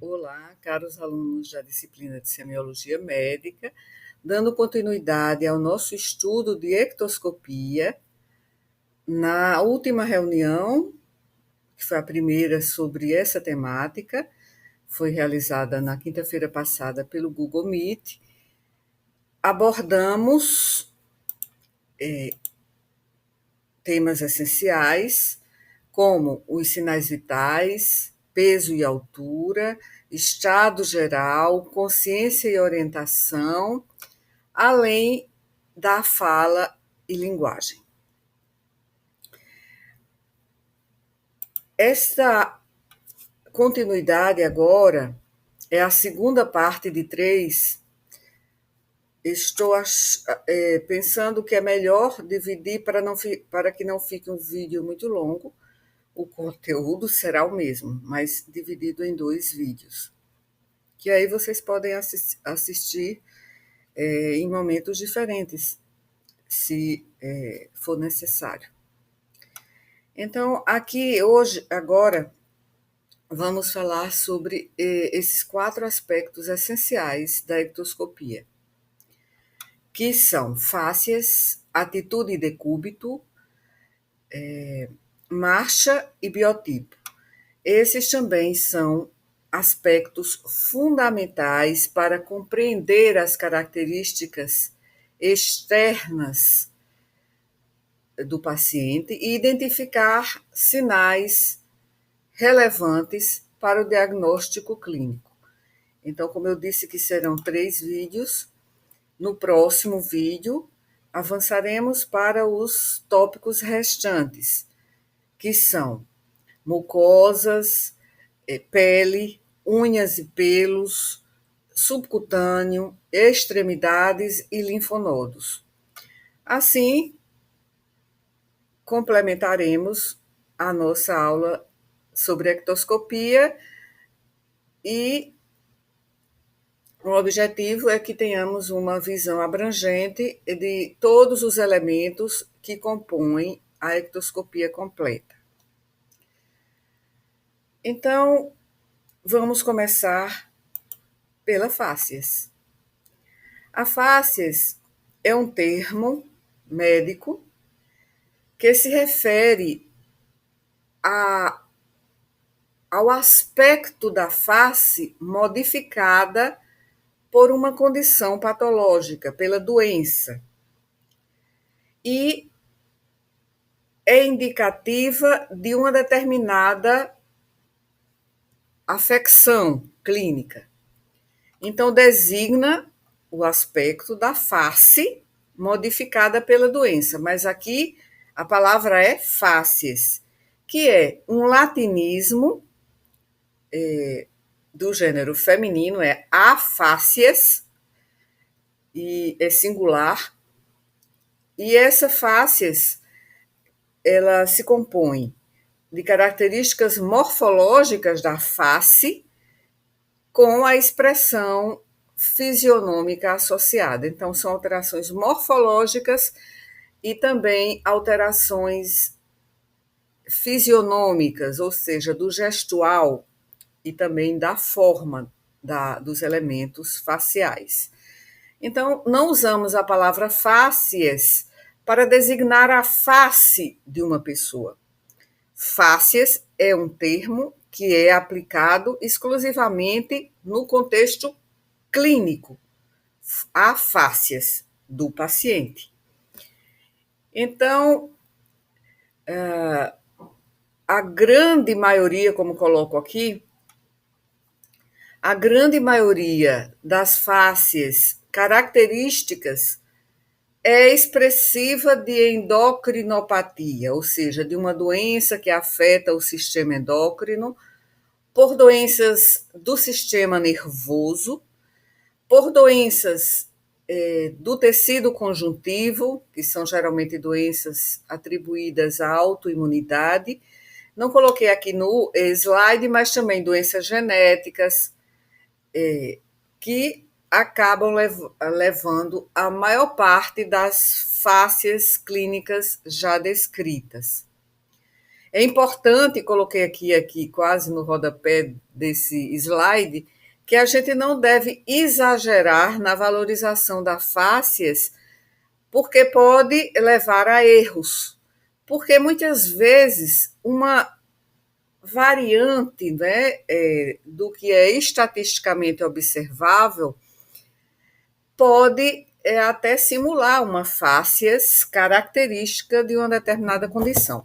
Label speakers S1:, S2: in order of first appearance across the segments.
S1: Olá, caros alunos da disciplina de Semiologia Médica, dando continuidade ao nosso estudo de ectoscopia. Na última reunião, que foi a primeira sobre essa temática, foi realizada na quinta-feira passada pelo Google Meet, abordamos temas essenciais, como os sinais vitais, peso e altura, estado geral, consciência e orientação, além da fala e linguagem. Esta continuidade agora é a segunda parte de 3. Estou pensando que é melhor dividir para que não fique um vídeo muito longo. O conteúdo será o mesmo, mas dividido em 2 vídeos, que aí vocês podem assistir em momentos diferentes, se for necessário. Então, aqui hoje, agora, vamos falar sobre esses 4 aspectos essenciais da ectoscopia, que são fáscias, atitude e decúbito, marcha e biotipo. Esses também são aspectos fundamentais para compreender as características externas do paciente e identificar sinais relevantes para o diagnóstico clínico. Então, como eu disse que serão 3 vídeos, no próximo vídeo avançaremos para os tópicos restantes, que são mucosas, pele, unhas e pelos, subcutâneo, extremidades e linfonodos. Assim, complementaremos a nossa aula sobre ectoscopia e o objetivo é que tenhamos uma visão abrangente de todos os elementos que compõem a ectoscopia completa. Então, vamos começar pela fáscias. A fáscias é um termo médico que se refere ao aspecto da face modificada por uma condição patológica, pela doença, e é indicativa de uma determinada afecção clínica. Então, designa o aspecto da face modificada pela doença, mas aqui a palavra é fáscias, que é um latinismo do gênero feminino, é afácias, e é singular, e essa fáscias, ela se compõe de características morfológicas da face com a expressão fisionômica associada. Então, são alterações morfológicas e também alterações fisionômicas, ou seja, do gestual e também da forma dos elementos faciais. Então, não usamos a palavra fáscias para designar a face de uma pessoa. Fáscias é um termo que é aplicado exclusivamente no contexto clínico, a fáscias do paciente. Então, a grande maioria, como coloco aqui, a grande maioria das fáscias características é expressiva de endocrinopatia, ou seja, de uma doença que afeta o sistema endócrino, por doenças do sistema nervoso, por doenças do tecido conjuntivo, que são geralmente doenças atribuídas à autoimunidade. Não coloquei aqui no slide, mas também doenças genéticas, que acabam levando a maior parte das fáscias clínicas já descritas. É importante, coloquei aqui quase no rodapé desse slide, que a gente não deve exagerar na valorização da fáscias, porque pode levar a erros. Porque muitas vezes uma variante, né, do que é estatisticamente observável pode até simular uma fáscias característica de uma determinada condição.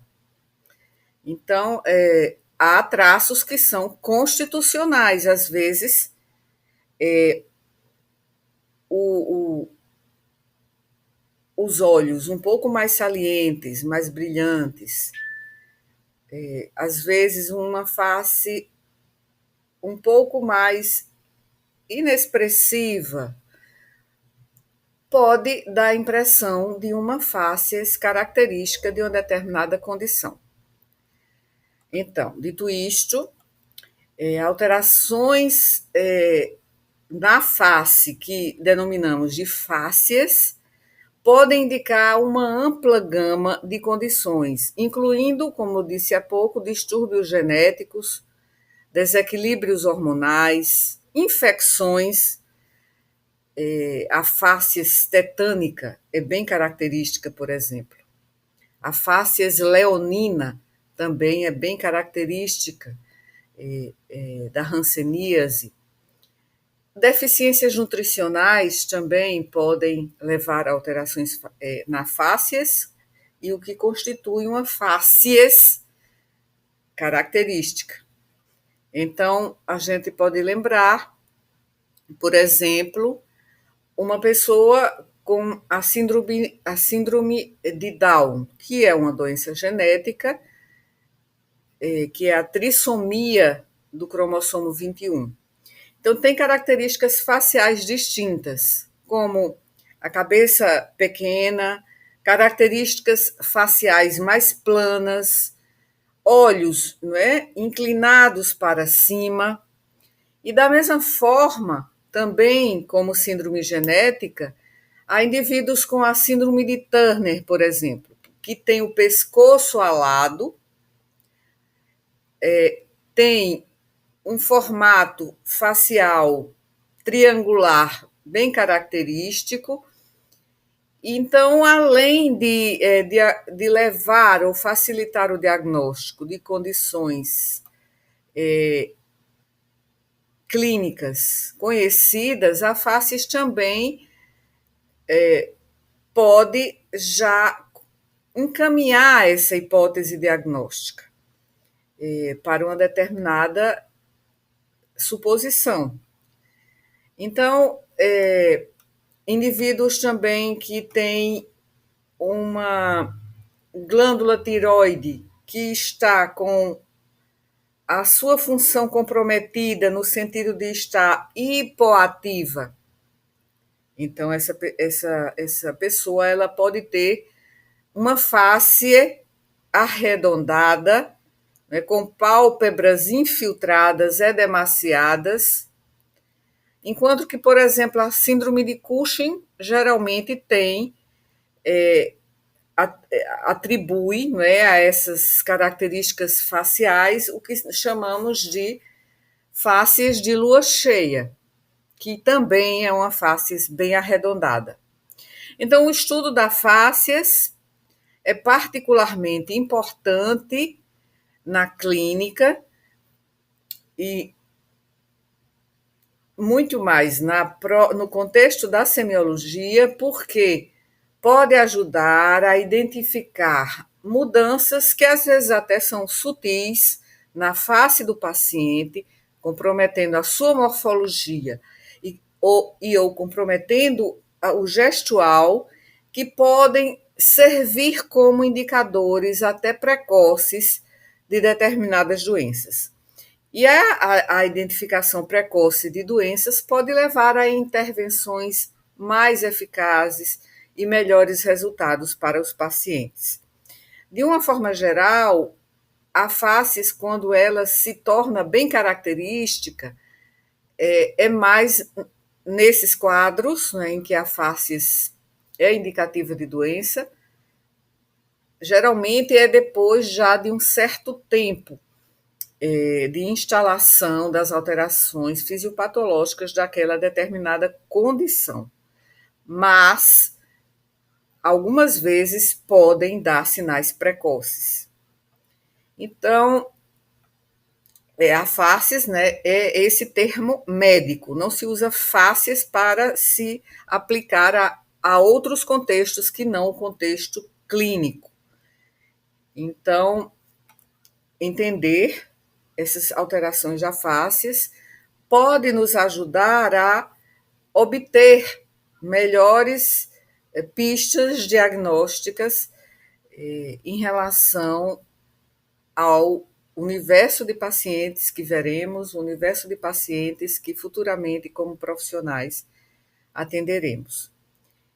S1: Então, há traços que são constitucionais. Às vezes, o, o, os olhos um pouco mais salientes, mais brilhantes, às vezes uma face um pouco mais inexpressiva, pode dar a impressão de uma fáscias característica de uma determinada condição. Então, dito isto, alterações na face, que denominamos de fáscias, podem indicar uma ampla gama de condições, incluindo, como eu disse há pouco, distúrbios genéticos, desequilíbrios hormonais, infecções. A fáscias tetânica é bem característica, por exemplo. A fáscias leonina também é bem característica da hanseníase. Deficiências nutricionais também podem levar a alterações na fáscias, e o que constitui uma fáscias característica. Então, a gente pode lembrar, por exemplo, uma pessoa com a síndrome de Down, que é uma doença genética, que é a trissomia do cromossomo 21. Então, tem características faciais distintas, como a cabeça pequena, características faciais mais planas, olhos, não é, inclinados para cima. E da mesma forma, também como síndrome genética, há indivíduos com a síndrome de Turner, por exemplo, que tem o pescoço alado, tem um formato facial triangular bem característico. Então, além de levar ou facilitar o diagnóstico de condições clínicas conhecidas, a fáscias também pode já encaminhar essa hipótese diagnóstica para uma determinada suposição. Então, indivíduos também que têm uma glândula tiroide que está com a sua função comprometida no sentido de estar hipoativa. Então, essa pessoa ela pode ter uma face arredondada, né, com pálpebras infiltradas, edemaciadas, enquanto que, por exemplo, a síndrome de Cushing geralmente tem, atribui, não é, a essas características faciais o que chamamos de fáscias de lua cheia, que também é uma face bem arredondada. Então, o estudo da fáscias é particularmente importante na clínica e muito mais no contexto da semiologia, porque pode ajudar a identificar mudanças que às vezes até são sutis na face do paciente, comprometendo a sua morfologia ou comprometendo o gestual, que podem servir como indicadores até precoces de determinadas doenças. E a identificação precoce de doenças pode levar a intervenções mais eficazes e melhores resultados para os pacientes. De uma forma geral, a fáscias, quando ela se torna bem característica, é mais nesses quadros, né, em que a fáscias é indicativa de doença, geralmente é depois já de um certo tempo de instalação das alterações fisiopatológicas daquela determinada condição. Mas, algumas vezes, podem dar sinais precoces. Então, a facies, né, é esse termo médico, não se usa facies para se aplicar a outros contextos que não o contexto clínico. Então, entender essas alterações da facies pode nos ajudar a obter melhores pistas diagnósticas em relação ao universo de pacientes que veremos, o universo de pacientes que futuramente, como profissionais, atenderemos.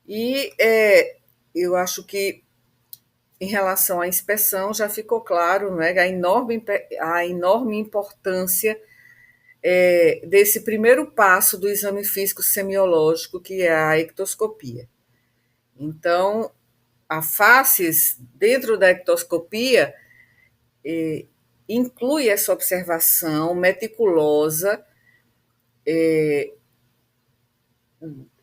S1: E eu acho que, em relação à inspeção, já ficou claro, né, a enorme importância desse primeiro passo do exame físico semiológico, que é a ectoscopia. Então, a facies, dentro da ectoscopia, inclui essa observação meticulosa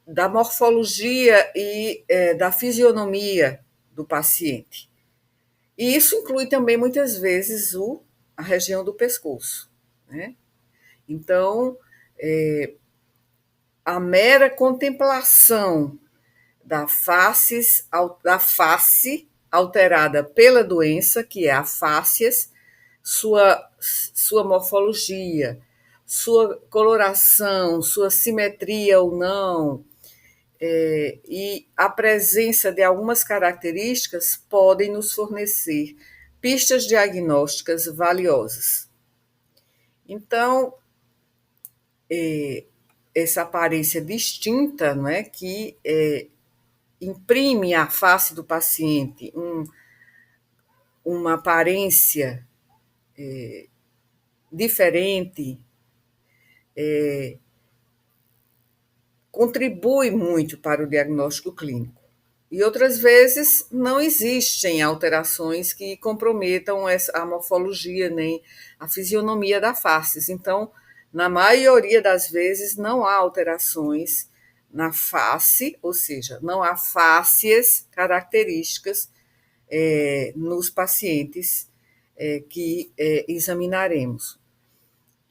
S1: da morfologia e da fisionomia do paciente. E isso inclui também, muitas vezes, a região do pescoço, né? Então, a mera contemplação da face alterada pela doença, que é a fáscias, sua morfologia, sua coloração, sua simetria ou não, e a presença de algumas características podem nos fornecer pistas diagnósticas valiosas. Então, essa aparência distinta, não é, que imprime à face do paciente uma aparência diferente, contribui muito para o diagnóstico clínico. E outras vezes não existem alterações que comprometam a morfologia nem a fisionomia da face. Então, na maioria das vezes, não há alterações na face, ou seja, não há fáscias características nos pacientes que examinaremos.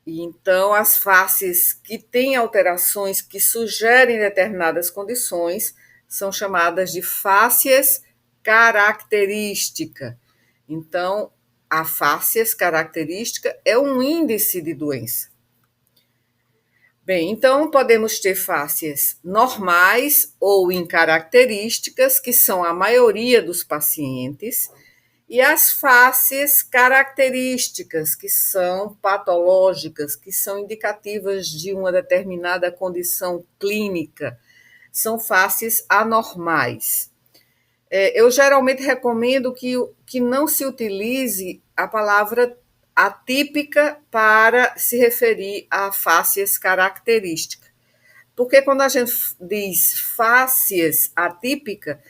S1: E então, as faces que têm alterações que sugerem determinadas condições são chamadas de fáscias característica. Então, a fáscias característica é um índice de doença. Bem, então podemos ter fáscias normais ou incaracterísticas, que são a maioria dos pacientes, e as fáscias características, que são patológicas, que são indicativas de uma determinada condição clínica, são fáscias anormais. Eu geralmente recomendo que não se utilize a palavra atípica para se referir a fáscias características. Porque quando a gente diz fáscias atípica,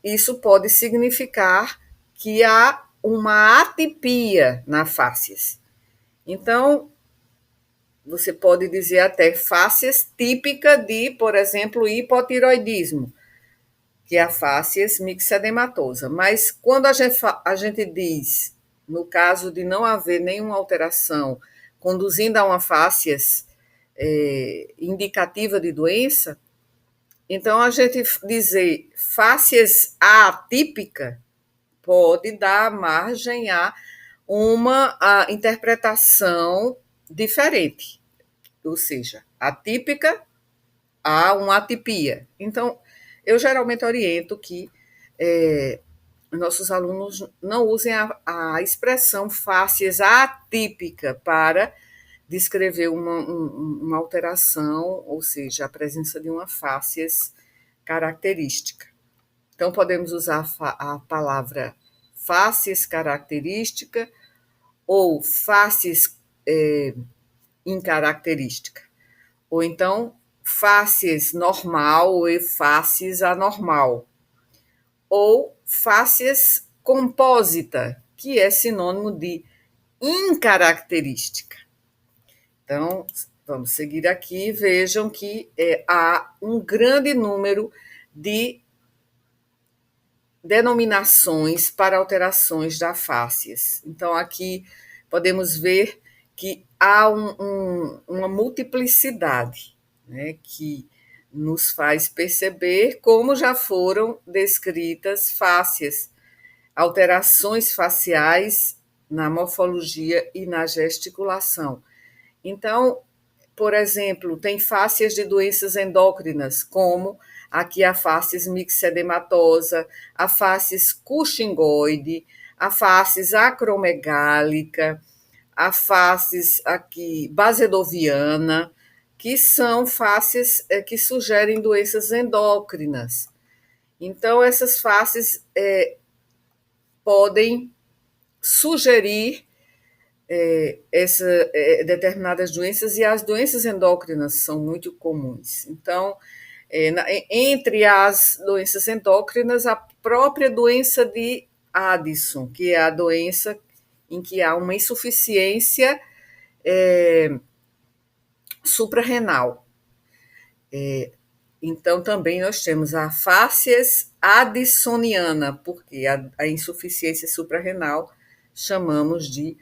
S1: isso pode significar que há uma atipia na fáscias. Então, você pode dizer até fáscias típica de, por exemplo, hipotiroidismo, que é a fáscias mixedematosa. Mas quando a gente diz, no caso de não haver nenhuma alteração conduzindo a uma fáscias indicativa de doença, então a gente dizer fáscias atípica pode dar margem a uma interpretação diferente, ou seja, atípica a uma atipia. Então, eu geralmente oriento que nossos alunos não usem a expressão fáscias atípica para descrever uma alteração, ou seja, a presença de uma fáscias característica. Então, podemos usar a palavra fáscias característica ou fáscias incaracterística. Ou então, fáscias normal ou fáscias anormal. Ou fáscias compósita, que é sinônimo de incaracterística. Então, vamos seguir aqui, vejam que há um grande número de denominações para alterações da fácies. Então, aqui podemos ver que há uma multiplicidade, né, que nos faz perceber como já foram descritas fácies, alterações faciais na morfologia e na gesticulação. Então, por exemplo, tem fácies de doenças endócrinas, como aqui a fáscis mixedematosa, a fáscis cushingoide, a fáscis acromegálica, a fáscis aqui basedoviana, que são fáscis que sugerem doenças endócrinas. Então, essas fáscis podem sugerir determinadas doenças, e as doenças endócrinas são muito comuns. Então, entre as doenças endócrinas, a própria doença de Addison, que é a doença em que há uma insuficiência suprarrenal. Então, também nós temos a fáscies addisoniana, porque a insuficiência suprarrenal chamamos de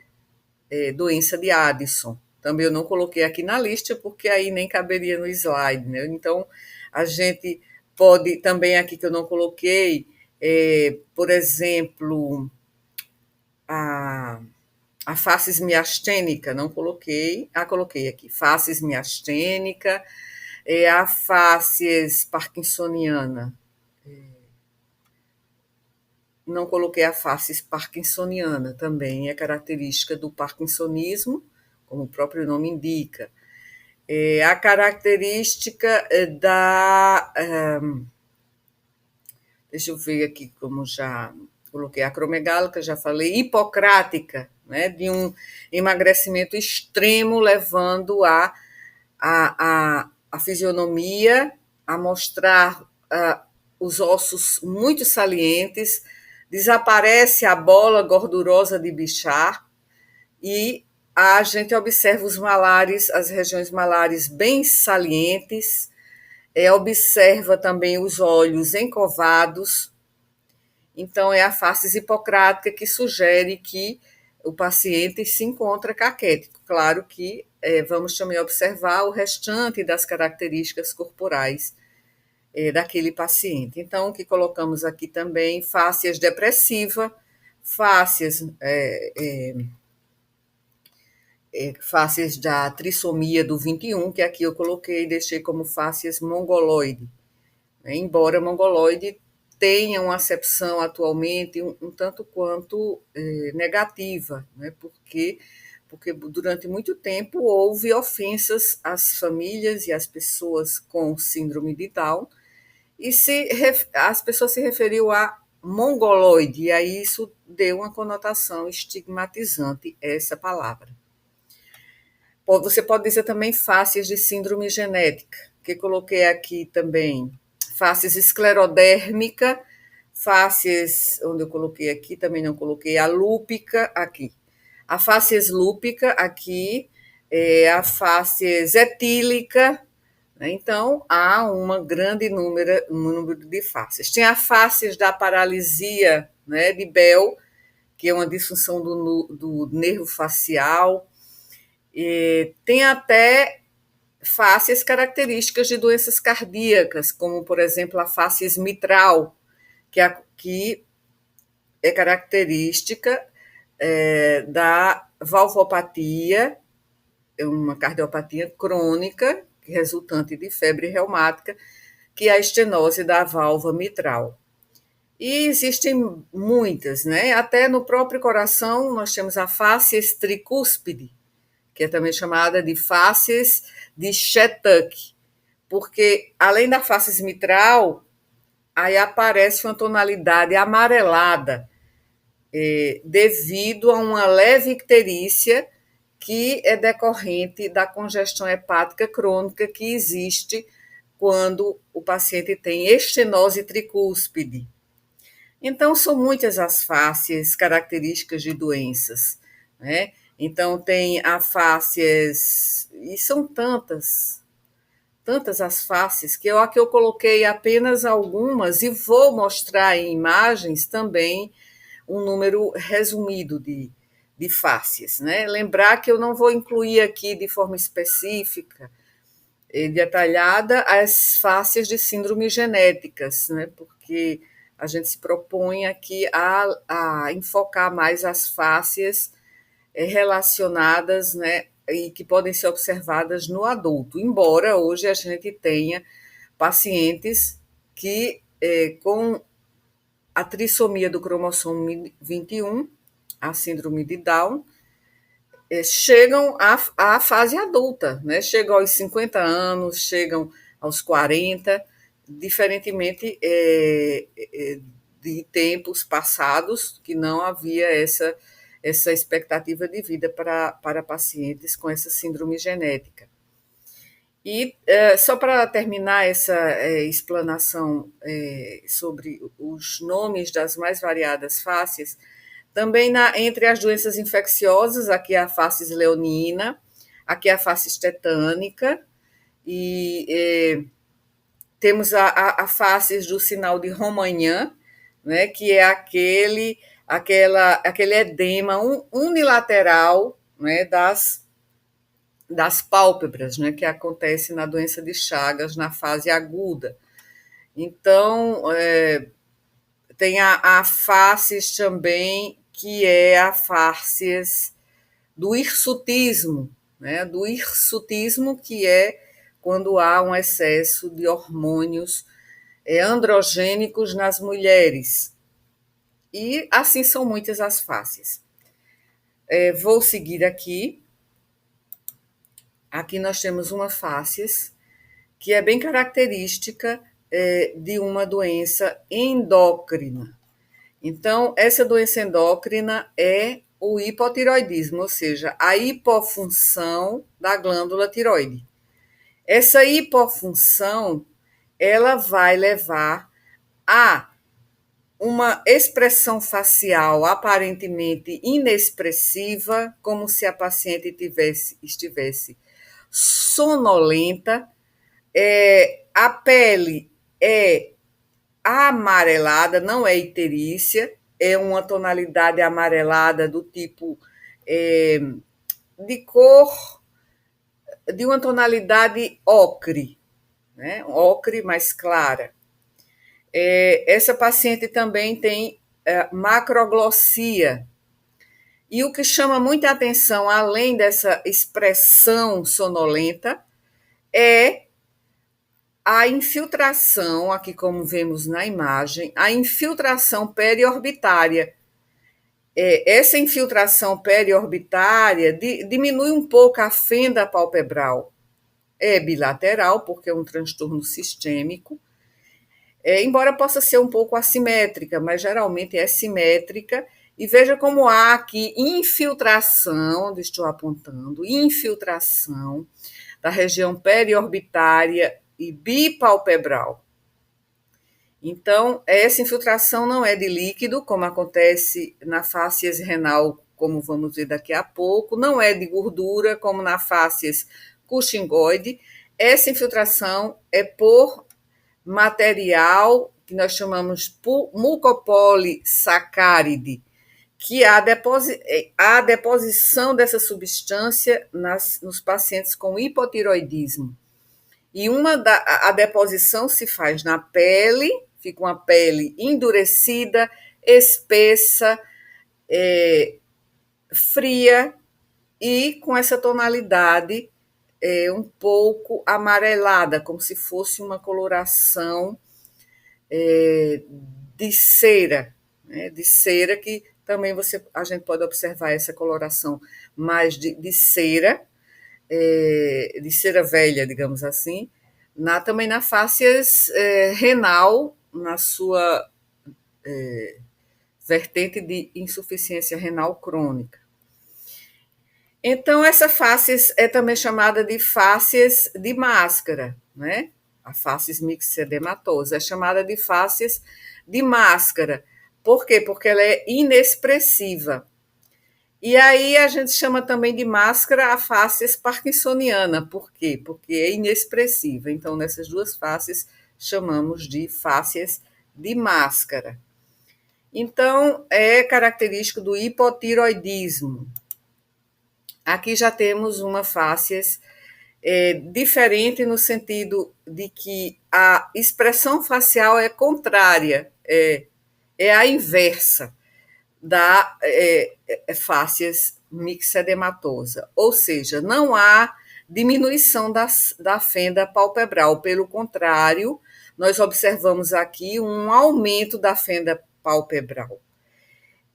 S1: doença de Addison. Também eu não coloquei aqui na lista, porque aí nem caberia no slide, né? Então, a gente pode, também aqui que eu não coloquei, por exemplo, a fáscis miastênica, não coloquei, coloquei aqui, fáscis miastênica, a fáscis parkinsoniana, não coloquei a fáscis parkinsoniana, também é característica do parkinsonismo, como o próprio nome indica. A característica deixa eu ver aqui, como já coloquei, acromegálica, já falei, hipocrática, né, de um emagrecimento extremo, levando a fisionomia a mostrar os ossos muito salientes, desaparece a bola gordurosa de Bichat e a gente observa os malares, as regiões malares bem salientes, observa também os olhos encovados. Então, é a fáscis hipocrática que sugere que o paciente se encontra caquético. Claro que vamos também observar o restante das características corporais daquele paciente. Então, o que colocamos aqui também, fáscias depressiva, fáscias da trissomia do 21, que aqui eu coloquei, deixei como fáscias mongoloide. Embora mongoloide tenha uma acepção atualmente um tanto quanto negativa, né? Porque durante muito tempo houve ofensas às famílias e às pessoas com síndrome de Down, e as pessoas se referiam a mongoloide, e aí isso deu uma conotação estigmatizante essa palavra. Você pode dizer também fáscias de síndrome genética, que coloquei aqui também, fáscias esclerodérmica, fáscias, onde eu coloquei aqui, também não coloquei, a lúpica aqui. A fáscias lúpica aqui, a fáscias etílica, né? Então, há um grande número de fáscias. Tem a fáscias da paralisia, né, de Bell, que é uma disfunção do nervo facial. Tem até fáscias características de doenças cardíacas, como, por exemplo, a fáscias mitral, que é característica da valvopatia, é uma cardiopatia crônica, resultante de febre reumática, que é a estenose da válvula mitral. E existem muitas, né? Até no próprio coração nós temos a fáscias tricúspide, que é também chamada de fáscias de Shattuck, porque além da fáscias mitral, aí aparece uma tonalidade amarelada, devido a uma leve icterícia que é decorrente da congestão hepática crônica que existe quando o paciente tem estenose tricúspide. Então, são muitas as fáscias características de doenças, né? Então, tem a fáscias, e são tantas as faces, que aqui eu coloquei apenas algumas e vou mostrar em imagens também um número resumido de faces, né? Lembrar que eu não vou incluir aqui de forma específica e detalhada as faces de síndromes genéticas, né? Porque a gente se propõe aqui a enfocar mais as faces relacionadas, né, e que podem ser observadas no adulto, embora hoje a gente tenha pacientes que, com a trissomia do cromossomo 21, a síndrome de Down, chegam à fase adulta, né? Chegam aos 50 anos, chegam aos 40, diferentemente de tempos passados, que não havia essa expectativa de vida para pacientes com essa síndrome genética. E só para terminar essa explanação sobre os nomes das mais variadas faces, também entre as doenças infecciosas, aqui é a facies leonina, aqui é a facies tetânica, e temos a facies do sinal de Romagnat, né, que é aquele edema unilateral, né, das pálpebras, né, que acontece na doença de Chagas na fase aguda. Então, tem a facies também, que é a facies do hirsutismo, né, do hirsutismo, que é quando há um excesso de hormônios androgênicos nas mulheres. E assim são muitas as faces. Vou seguir aqui. Aqui nós temos uma facies que é bem característica de uma doença endócrina. Então, essa doença endócrina é o hipotiroidismo, ou seja, a hipofunção da glândula tiroide. Essa hipofunção, ela vai levar a uma expressão facial aparentemente inexpressiva, como se a paciente estivesse sonolenta. A pele é amarelada, não é icterícia, é uma tonalidade amarelada do tipo de cor, de uma tonalidade ocre, né? Ocre mais clara. Essa paciente também tem macroglossia. E o que chama muita atenção, além dessa expressão sonolenta, é a infiltração, aqui como vemos na imagem, a infiltração periorbitária. Essa infiltração periorbitária diminui um pouco a fenda palpebral. É bilateral, porque é um transtorno sistêmico, embora possa ser um pouco assimétrica, mas geralmente é simétrica. E veja como há aqui infiltração, onde estou apontando, infiltração da região periorbitária e bipalpebral. Então, essa infiltração não é de líquido, como acontece na facies renal, como vamos ver daqui a pouco, não é de gordura, como na facies cushingoide. Essa infiltração é por material que nós chamamos mucopolissacáride, que há a deposição dessa substância nos pacientes com hipotiroidismo. E a deposição se faz na pele, fica uma pele endurecida, espessa, fria e com essa tonalidade um pouco amarelada, como se fosse uma coloração de cera, né? De cera, que também a gente pode observar essa coloração mais de cera, de cera velha, digamos assim, também na facies renal, na sua vertente de insuficiência renal crônica. Então, essa facies é também chamada de facies de máscara, né? A facies myxedematosa é chamada de facies de máscara, Por quê? Porque ela é inexpressiva. E aí a gente chama também de máscara a face parkinsoniana. Por quê? Porque é inexpressiva. Então, nessas duas faces, chamamos de faces de máscara. Então, é característico do hipotiroidismo. Aqui já temos uma face diferente no sentido de que a expressão facial é contrária, é a inversa da fáscias mixedematosa, ou seja, não há diminuição da fenda palpebral, pelo contrário, nós observamos aqui um aumento da fenda palpebral.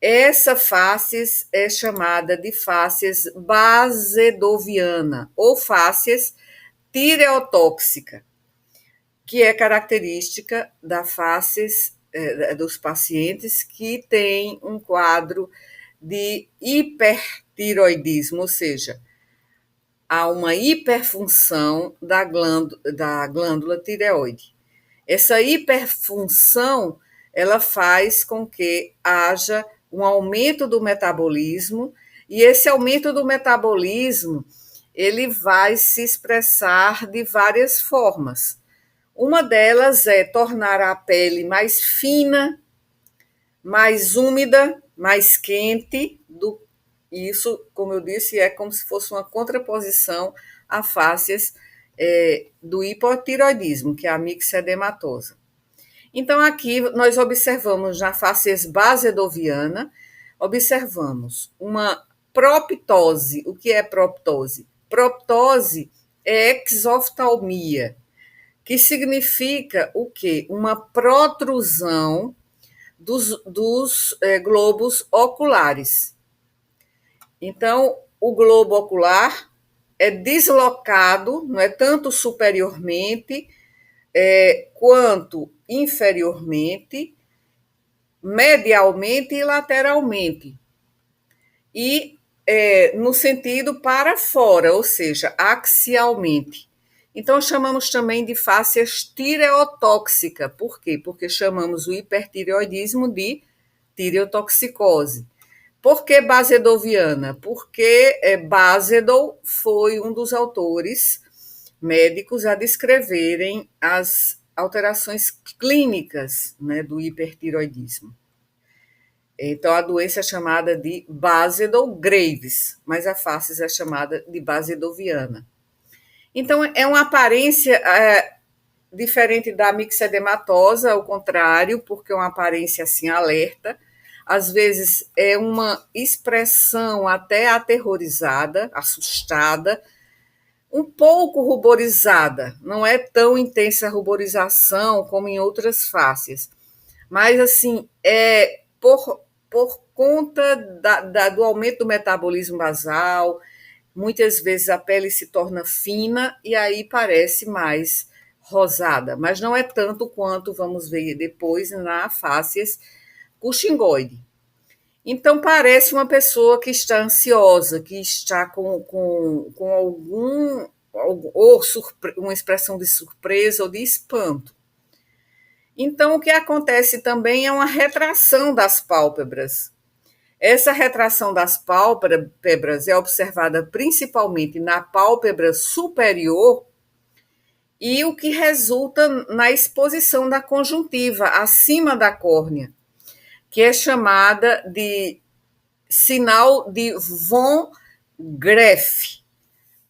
S1: Essa fáscias é chamada de fáscias basedoviana ou fáscias tireotóxica, que é característica da fáscias dos pacientes que têm um quadro de hipertiroidismo, ou seja, há uma hiperfunção da glândula tireoide. Essa hiperfunção ela faz com que haja um aumento do metabolismo, e esse aumento do metabolismo ele vai se expressar de várias formas. Uma delas é tornar a pele mais fina, mais úmida, mais quente. Isso, como eu disse, é como se fosse uma contraposição a fáscias do hipotiroidismo, que é a mixedematosa. Então, aqui nós observamos na fáscias basedoviana, observamos uma proptose. O que é proptose? Proptose é exoftalmia, que significa o quê? Uma protrusão dos globos oculares. Então, o globo ocular é deslocado, não é tanto superiormente quanto inferiormente, medialmente e lateralmente. E no sentido para fora, ou seja, axialmente. Então, chamamos também de fáscias tireotóxica. Por quê? Porque chamamos o hipertireoidismo de tireotoxicose. Por que basedoviana? Porque Basedov foi um dos autores médicos a descreverem as alterações clínicas, né, do hipertireoidismo. Então, a doença é chamada de Basedov-Graves, mas a fáscia é chamada de basedoviana. Então, é uma aparência diferente da mixedematosa, ao contrário, porque é uma aparência assim alerta. Às vezes é uma expressão até aterrorizada, assustada, um pouco ruborizada. Não é tão intensa a ruborização como em outras fáscias. Mas, assim, por conta do aumento do metabolismo basal, muitas vezes a pele se torna fina e aí parece mais rosada, mas não é tanto quanto vamos ver depois na fáscias Cushingoide. Então, parece uma pessoa que está ansiosa, que está com uma expressão de surpresa ou de espanto. Então, o que acontece também é uma retração das pálpebras. Essa retração das pálpebras é observada principalmente na pálpebra superior e o que resulta na exposição da conjuntiva acima da córnea, que é chamada de sinal de von Graeff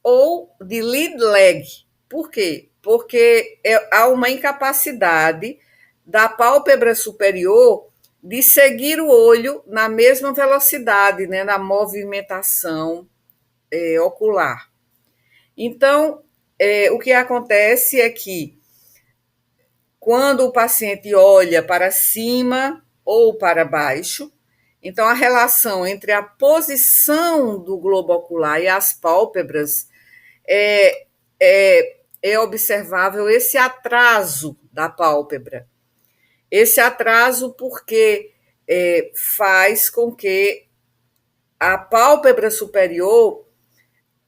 S1: ou de lead leg. Por quê? Porque há uma incapacidade da pálpebra superior de seguir o olho na mesma velocidade, né, na movimentação ocular. Então, o que acontece é que, quando o paciente olha para cima ou para baixo, então a relação entre a posição do globo ocular e as pálpebras é observável esse atraso da pálpebra. Esse atraso porque faz com que a pálpebra superior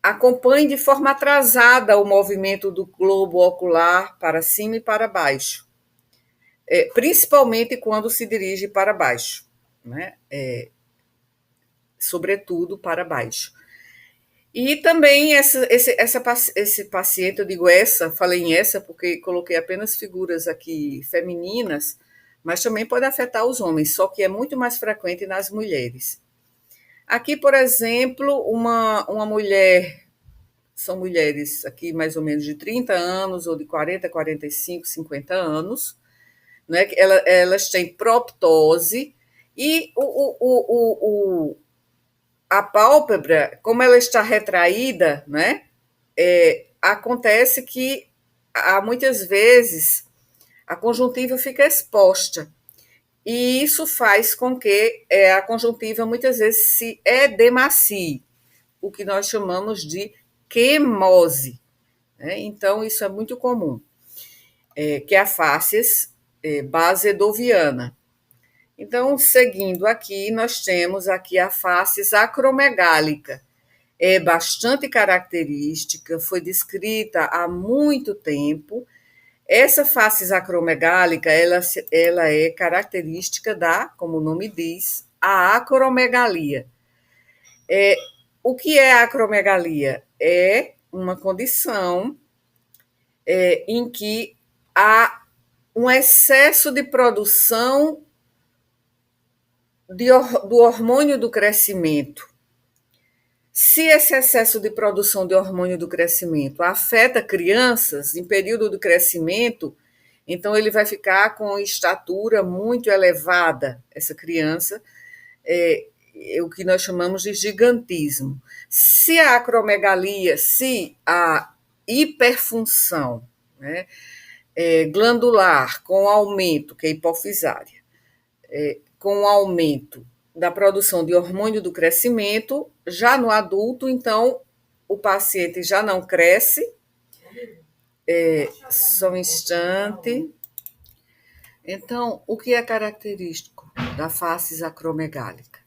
S1: acompanhe de forma atrasada o movimento do globo ocular para cima e para baixo. principalmente quando se dirige para baixo, né? Sobretudo para baixo. E também esse paciente, eu digo essa, falei em essa porque coloquei apenas figuras aqui femininas, mas também pode afetar os homens, só que é muito mais frequente nas mulheres. Aqui, por exemplo, uma mulher, são mulheres aqui mais ou menos de 30 anos, ou de 40, 45, 50 anos, né? Elas têm proptose e a pálpebra, como ela está retraída, né? Acontece que há muitas vezes a conjuntiva fica exposta. E isso faz com que a conjuntiva muitas vezes se edemacie, o que nós chamamos de quemose. Né? Então, isso é muito comum, que é a face basedoviana. Então, seguindo aqui, nós temos aqui a face acromegálica. É bastante característica, foi descrita há muito tempo. Essa face acromegálica, ela é característica da, como o nome diz, a acromegalia. O que é a acromegalia? É uma condição em que há um excesso de produção do hormônio do crescimento. Se esse excesso de produção de hormônio do crescimento afeta crianças em período do crescimento, então ele vai ficar com estatura muito elevada, essa criança, o que nós chamamos de gigantismo. Se a acromegalia, se a hiperfunção, né, glandular com aumento, que é hipofisária, com aumento da produção de hormônio do crescimento, já no adulto, então o paciente já não cresce. Só um instante. Então, o que é característico da face acromegálica?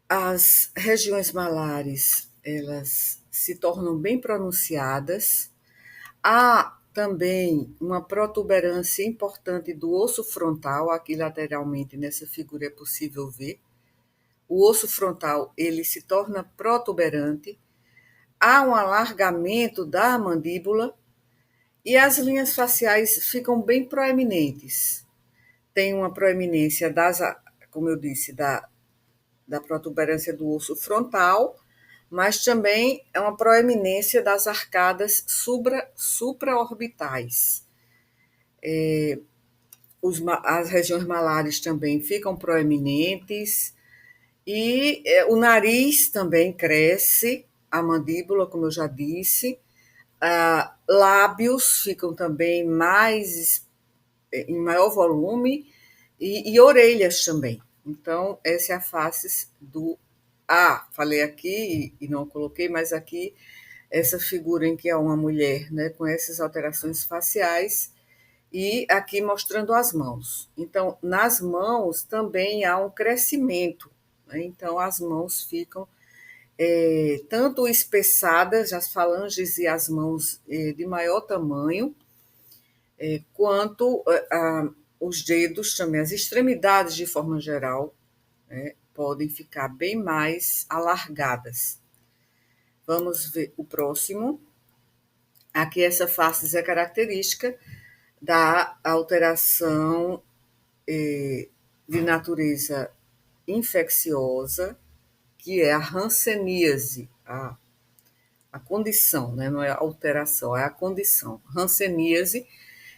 S1: As regiões malares, elas se tornam bem pronunciadas. Há também uma protuberância importante do osso frontal, aqui lateralmente nessa figura é possível ver. O osso frontal, ele se torna protuberante. Há um alargamento da mandíbula e as linhas faciais ficam bem proeminentes. Tem uma proeminência como eu disse, da protuberância do osso frontal, mas também é uma proeminência das arcadas supraorbitais. As regiões malares também ficam proeminentes e o nariz também cresce, a mandíbula, como eu já disse, lábios ficam também em maior volume e orelhas também. Então, essa é a face do falei aqui e não coloquei, mas aqui essa figura em que é uma mulher, né, com essas alterações faciais e aqui mostrando as mãos. Então, nas mãos também há um crescimento, né? Então, as mãos ficam tanto espessadas, as falanges e as mãos de maior tamanho, quanto os dedos também, as extremidades de forma geral, né, podem ficar bem mais alargadas. Vamos ver o próximo. Aqui essa face é característica da alteração de natureza infecciosa, que é a hanseníase, a condição, né? Não é a alteração, é a condição, hanseníase.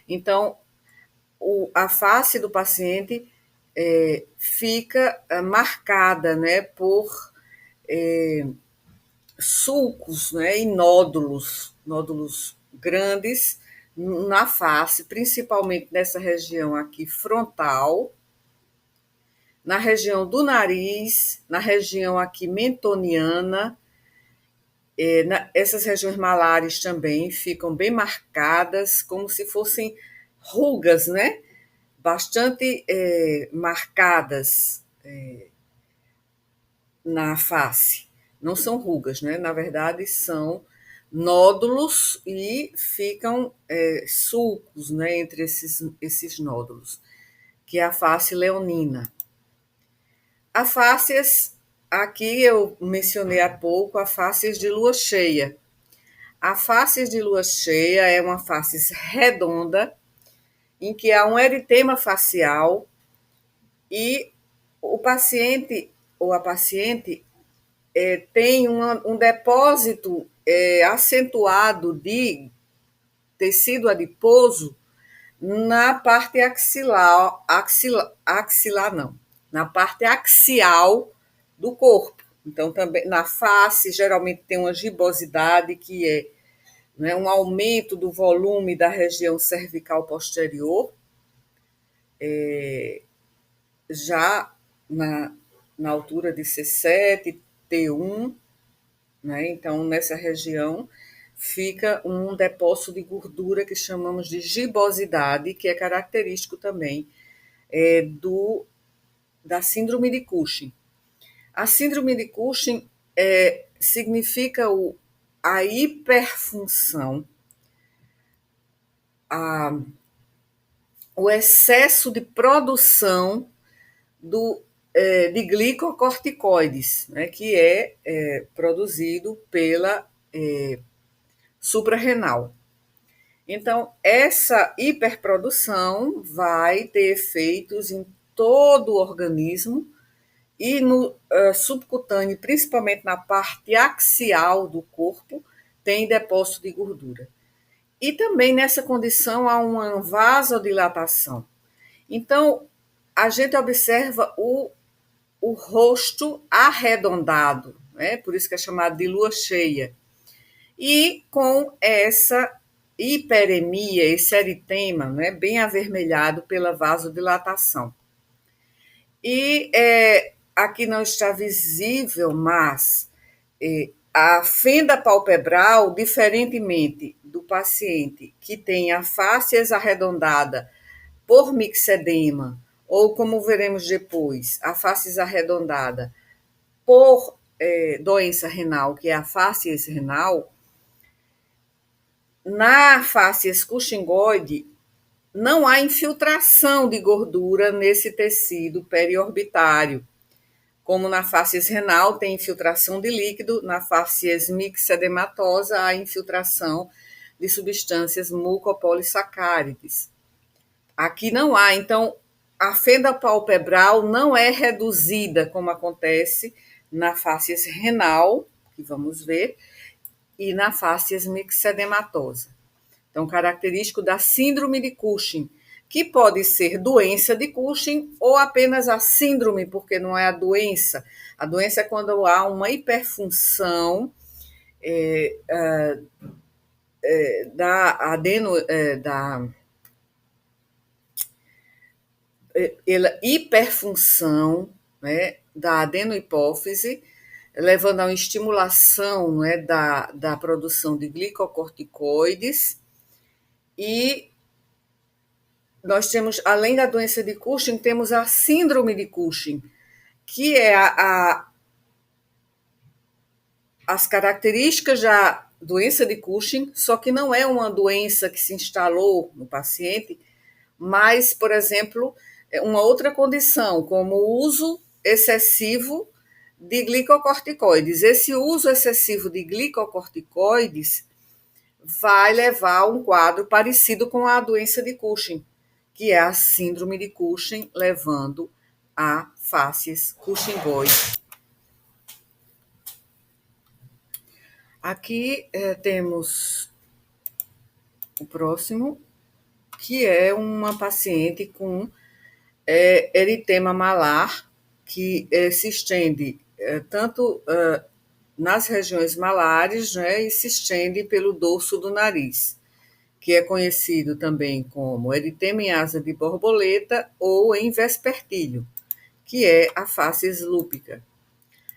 S1: Então, a face do paciente fica marcada, né, por sulcos, né, e nódulos grandes na face, principalmente nessa região aqui frontal, na região do nariz, na região aqui mentoniana. Essas regiões malares também ficam bem marcadas, como se fossem rugas, né? Bastante marcadas na face. Não são rugas, né? Na verdade, são nódulos e ficam sulcos, né, entre esses nódulos, que é a face leonina. A fáscias, aqui eu mencionei há pouco a fáscias de lua cheia. A face de lua cheia é uma face redonda, em que há um eritema facial e o paciente ou a paciente tem um depósito acentuado de tecido adiposo na parte axilar não, na parte axial do corpo. Então, também na face, geralmente tem uma gibosidade, que é, né, um aumento do volume da região cervical posterior, já na altura de C7, T1, né? Então, nessa região fica um depósito de gordura que chamamos de gibosidade, que é característico também da síndrome de Cushing. A síndrome de Cushing significa a hiperfunção, o excesso de produção de glicocorticoides, né, que é produzido pela suprarrenal. Então, essa hiperprodução vai ter efeitos em todo o organismo e no subcutâneo, principalmente na parte axial do corpo, tem depósito de gordura. E também nessa condição há uma vasodilatação. Então, a gente observa o rosto arredondado, né? Por isso que é chamado de lua cheia. E com essa hiperemia, esse eritema, né, bem avermelhado pela vasodilatação. E aqui não está visível, mas a fenda palpebral, diferentemente do paciente que tem a face arredondada por mixedema, ou como veremos depois, a face arredondada por doença renal, que é a face renal, na face cushingoide não há infiltração de gordura nesse tecido periorbitário. Como na face renal tem infiltração de líquido, na face mixedematosa há infiltração de substâncias mucopolissacárides. Aqui não há, então a fenda palpebral não é reduzida, como acontece na face renal, que vamos ver, e na face mixedematosa. Então, característico da síndrome de Cushing, que pode ser doença de Cushing ou apenas a síndrome, porque não é a doença. A doença é quando há uma hiperfunção hiperfunção, né, da adenohipófise, levando a uma estimulação, né, da produção de glicocorticoides. E nós temos, além da doença de Cushing, temos a síndrome de Cushing, que é as características da doença de Cushing, só que não é uma doença que se instalou no paciente, mas, por exemplo, uma outra condição, como o uso excessivo de glicocorticoides. Esse uso excessivo de glicocorticoides vai levar a um quadro parecido com a doença de Cushing, que é a síndrome de Cushing, levando a facies cushingoide. Aqui temos o próximo, que é uma paciente com eritema malar, que se estende tanto nas regiões malares, né, e se estende pelo dorso do nariz, que é conhecido também como eritema em asa de borboleta ou em vespertilho, que é a face lúpica.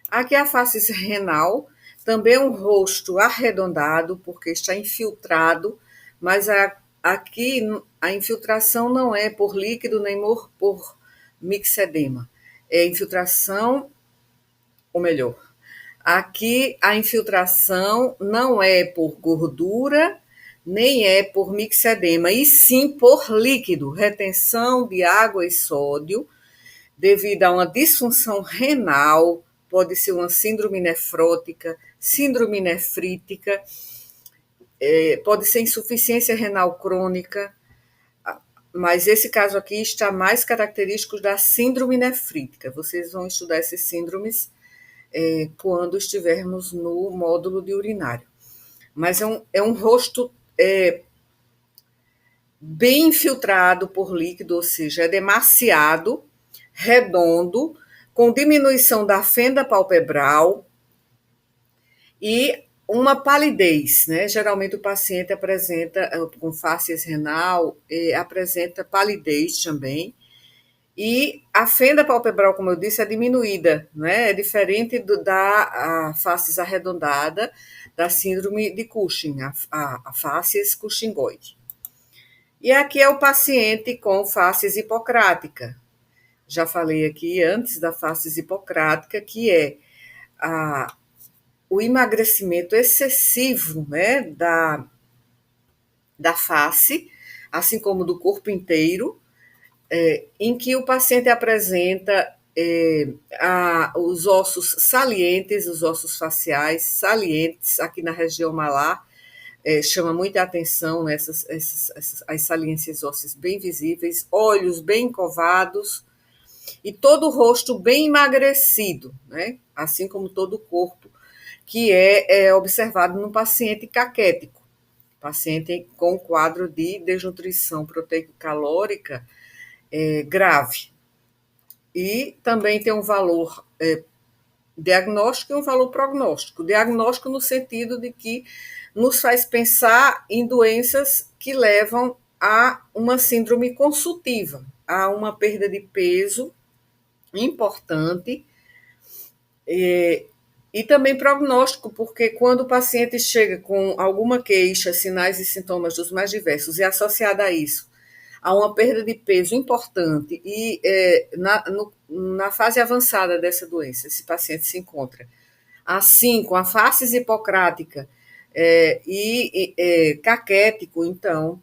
S1: Aqui a face renal, também um rosto arredondado, porque está infiltrado, mas aqui a infiltração não é por líquido nem por mixedema. É infiltração, ou melhor, Aqui a infiltração não é por gordura, nem é por mixedema, e sim por líquido, retenção de água e sódio, devido a uma disfunção renal, pode ser uma síndrome nefrótica, síndrome nefrítica, pode ser insuficiência renal crônica, mas esse caso aqui está mais característico da síndrome nefrítica. Vocês vão estudar essas síndromes quando estivermos no módulo de urinário. Mas é um rosto bem infiltrado por líquido, ou seja, é demasiado, redondo, com diminuição da fenda palpebral e uma palidez, né? Geralmente o paciente apresenta, com fáscias renal, apresenta palidez também. E a fenda palpebral, como eu disse, é diminuída, né? É diferente da fáscies arredondada da síndrome de Cushing, a fáscies cushingoide. E aqui é o paciente com fáscies hipocrática. Já falei aqui antes da fáscies hipocrática, que é o emagrecimento excessivo, né, da face, assim como do corpo inteiro, em que o paciente apresenta os ossos salientes, os ossos faciais salientes, aqui na região malar, chama muita atenção, né, as saliências ósseas bem visíveis, olhos bem covados e todo o rosto bem emagrecido, né, assim como todo o corpo, que é observado no paciente caquético, paciente com quadro de desnutrição proteico-calórica grave. E também tem um valor diagnóstico e um valor prognóstico. Diagnóstico no sentido de que nos faz pensar em doenças que levam a uma síndrome consultiva, a uma perda de peso importante, e também prognóstico, porque quando o paciente chega com alguma queixa, sinais e sintomas dos mais diversos, e associada a isso, a uma perda de peso importante, e na fase avançada dessa doença, esse paciente se encontra, assim, com a fáscies hipocrática e caquético, então,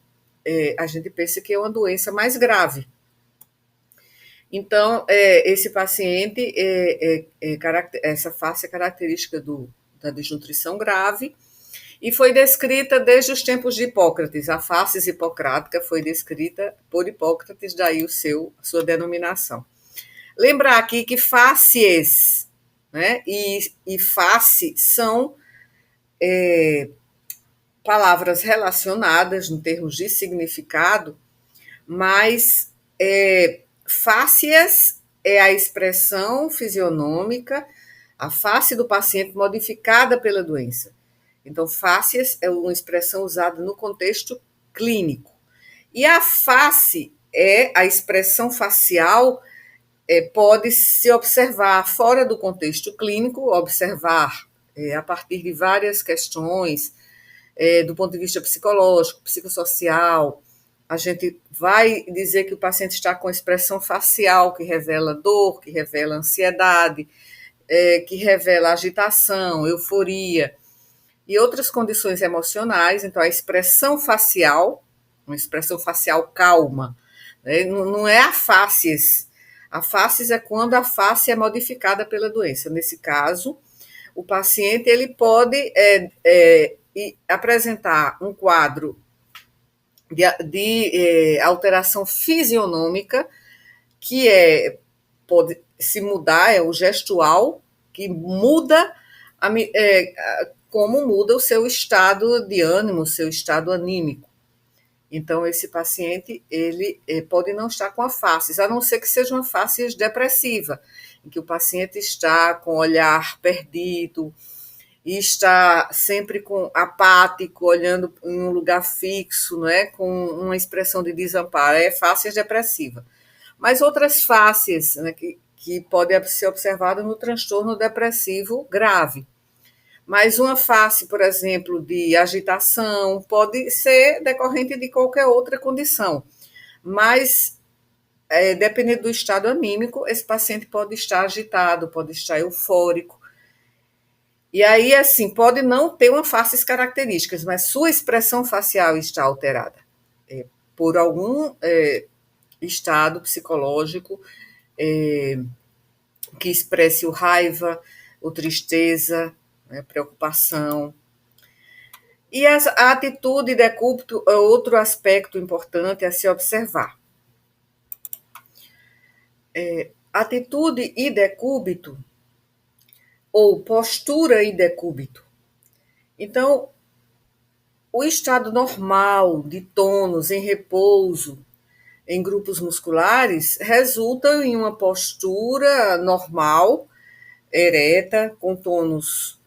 S1: a gente pensa que é uma doença mais grave. Então, esse paciente, essa face é característica da desnutrição grave, e foi descrita desde os tempos de Hipócrates. A fáscies hipocrática foi descrita por Hipócrates, daí sua denominação. Lembrar aqui que fáscies, né, e face são palavras relacionadas em termos de significado, mas fáscias é a expressão fisionômica, a face do paciente modificada pela doença. Então, fáscias é uma expressão usada no contexto clínico. E a face é a expressão facial, pode se observar fora do contexto clínico, observar a partir de várias questões, do ponto de vista psicológico, psicossocial. A gente vai dizer que o paciente está com expressão facial que revela dor, que revela ansiedade, que revela agitação, euforia e outras condições emocionais. Então, a expressão facial, uma expressão facial calma, né, não é a fáscies. A fáscies é quando a face é modificada pela doença. Nesse caso, o paciente ele pode apresentar um quadro de alteração fisionômica, que pode se mudar, é o gestual, que muda como muda o seu estado de ânimo, o seu estado anímico. Então, esse paciente ele pode não estar com a fáscies, a não ser que seja uma fáscies depressiva, em que o paciente está com o olhar perdido, e está sempre apático, olhando em um lugar fixo, não é? Com uma expressão de desamparo, é fáscies depressiva. Mas outras fáscies, né, que podem ser observadas no transtorno depressivo grave. Mas uma face, por exemplo, de agitação, pode ser decorrente de qualquer outra condição. Mas, dependendo do estado anímico, esse paciente pode estar agitado, pode estar eufórico. E aí, assim, pode não ter uma faces características, mas sua expressão facial está alterada por algum estado psicológico que expresse o raiva, o tristeza, né, preocupação. E a atitude decúbito é outro aspecto importante a se observar. Atitude e decúbito, ou postura e decúbito. Então, o estado normal de tônus em repouso em grupos musculares resulta em uma postura normal, ereta, com tônus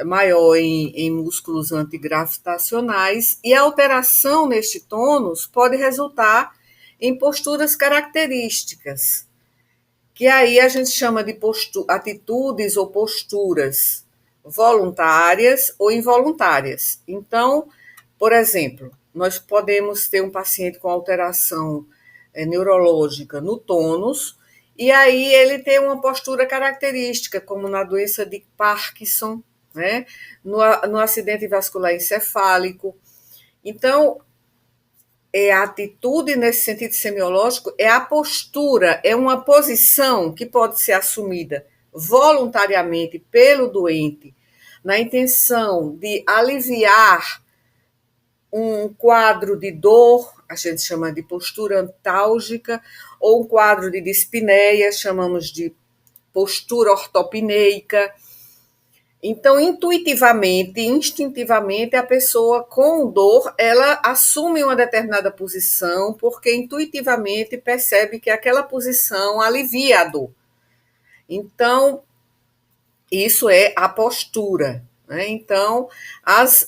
S1: maior em músculos antigravitacionais, e a alteração neste tônus pode resultar em posturas características, que aí a gente chama de atitudes ou posturas voluntárias ou involuntárias. Então, por exemplo, nós podemos ter um paciente com alteração neurológica no tônus, e aí ele tem uma postura característica, como na doença de Parkinson, né? no acidente vascular encefálico. Então, a atitude nesse sentido semiológico é a postura, é uma posição que pode ser assumida voluntariamente pelo doente, na intenção de aliviar um quadro de dor, a gente chama de postura antálgica, ou um quadro de dispneia, chamamos de postura ortopneica. Então, intuitivamente, instintivamente, a pessoa com dor, ela assume uma determinada posição, porque intuitivamente percebe que aquela posição alivia a dor. Então, isso é a postura, né? Então,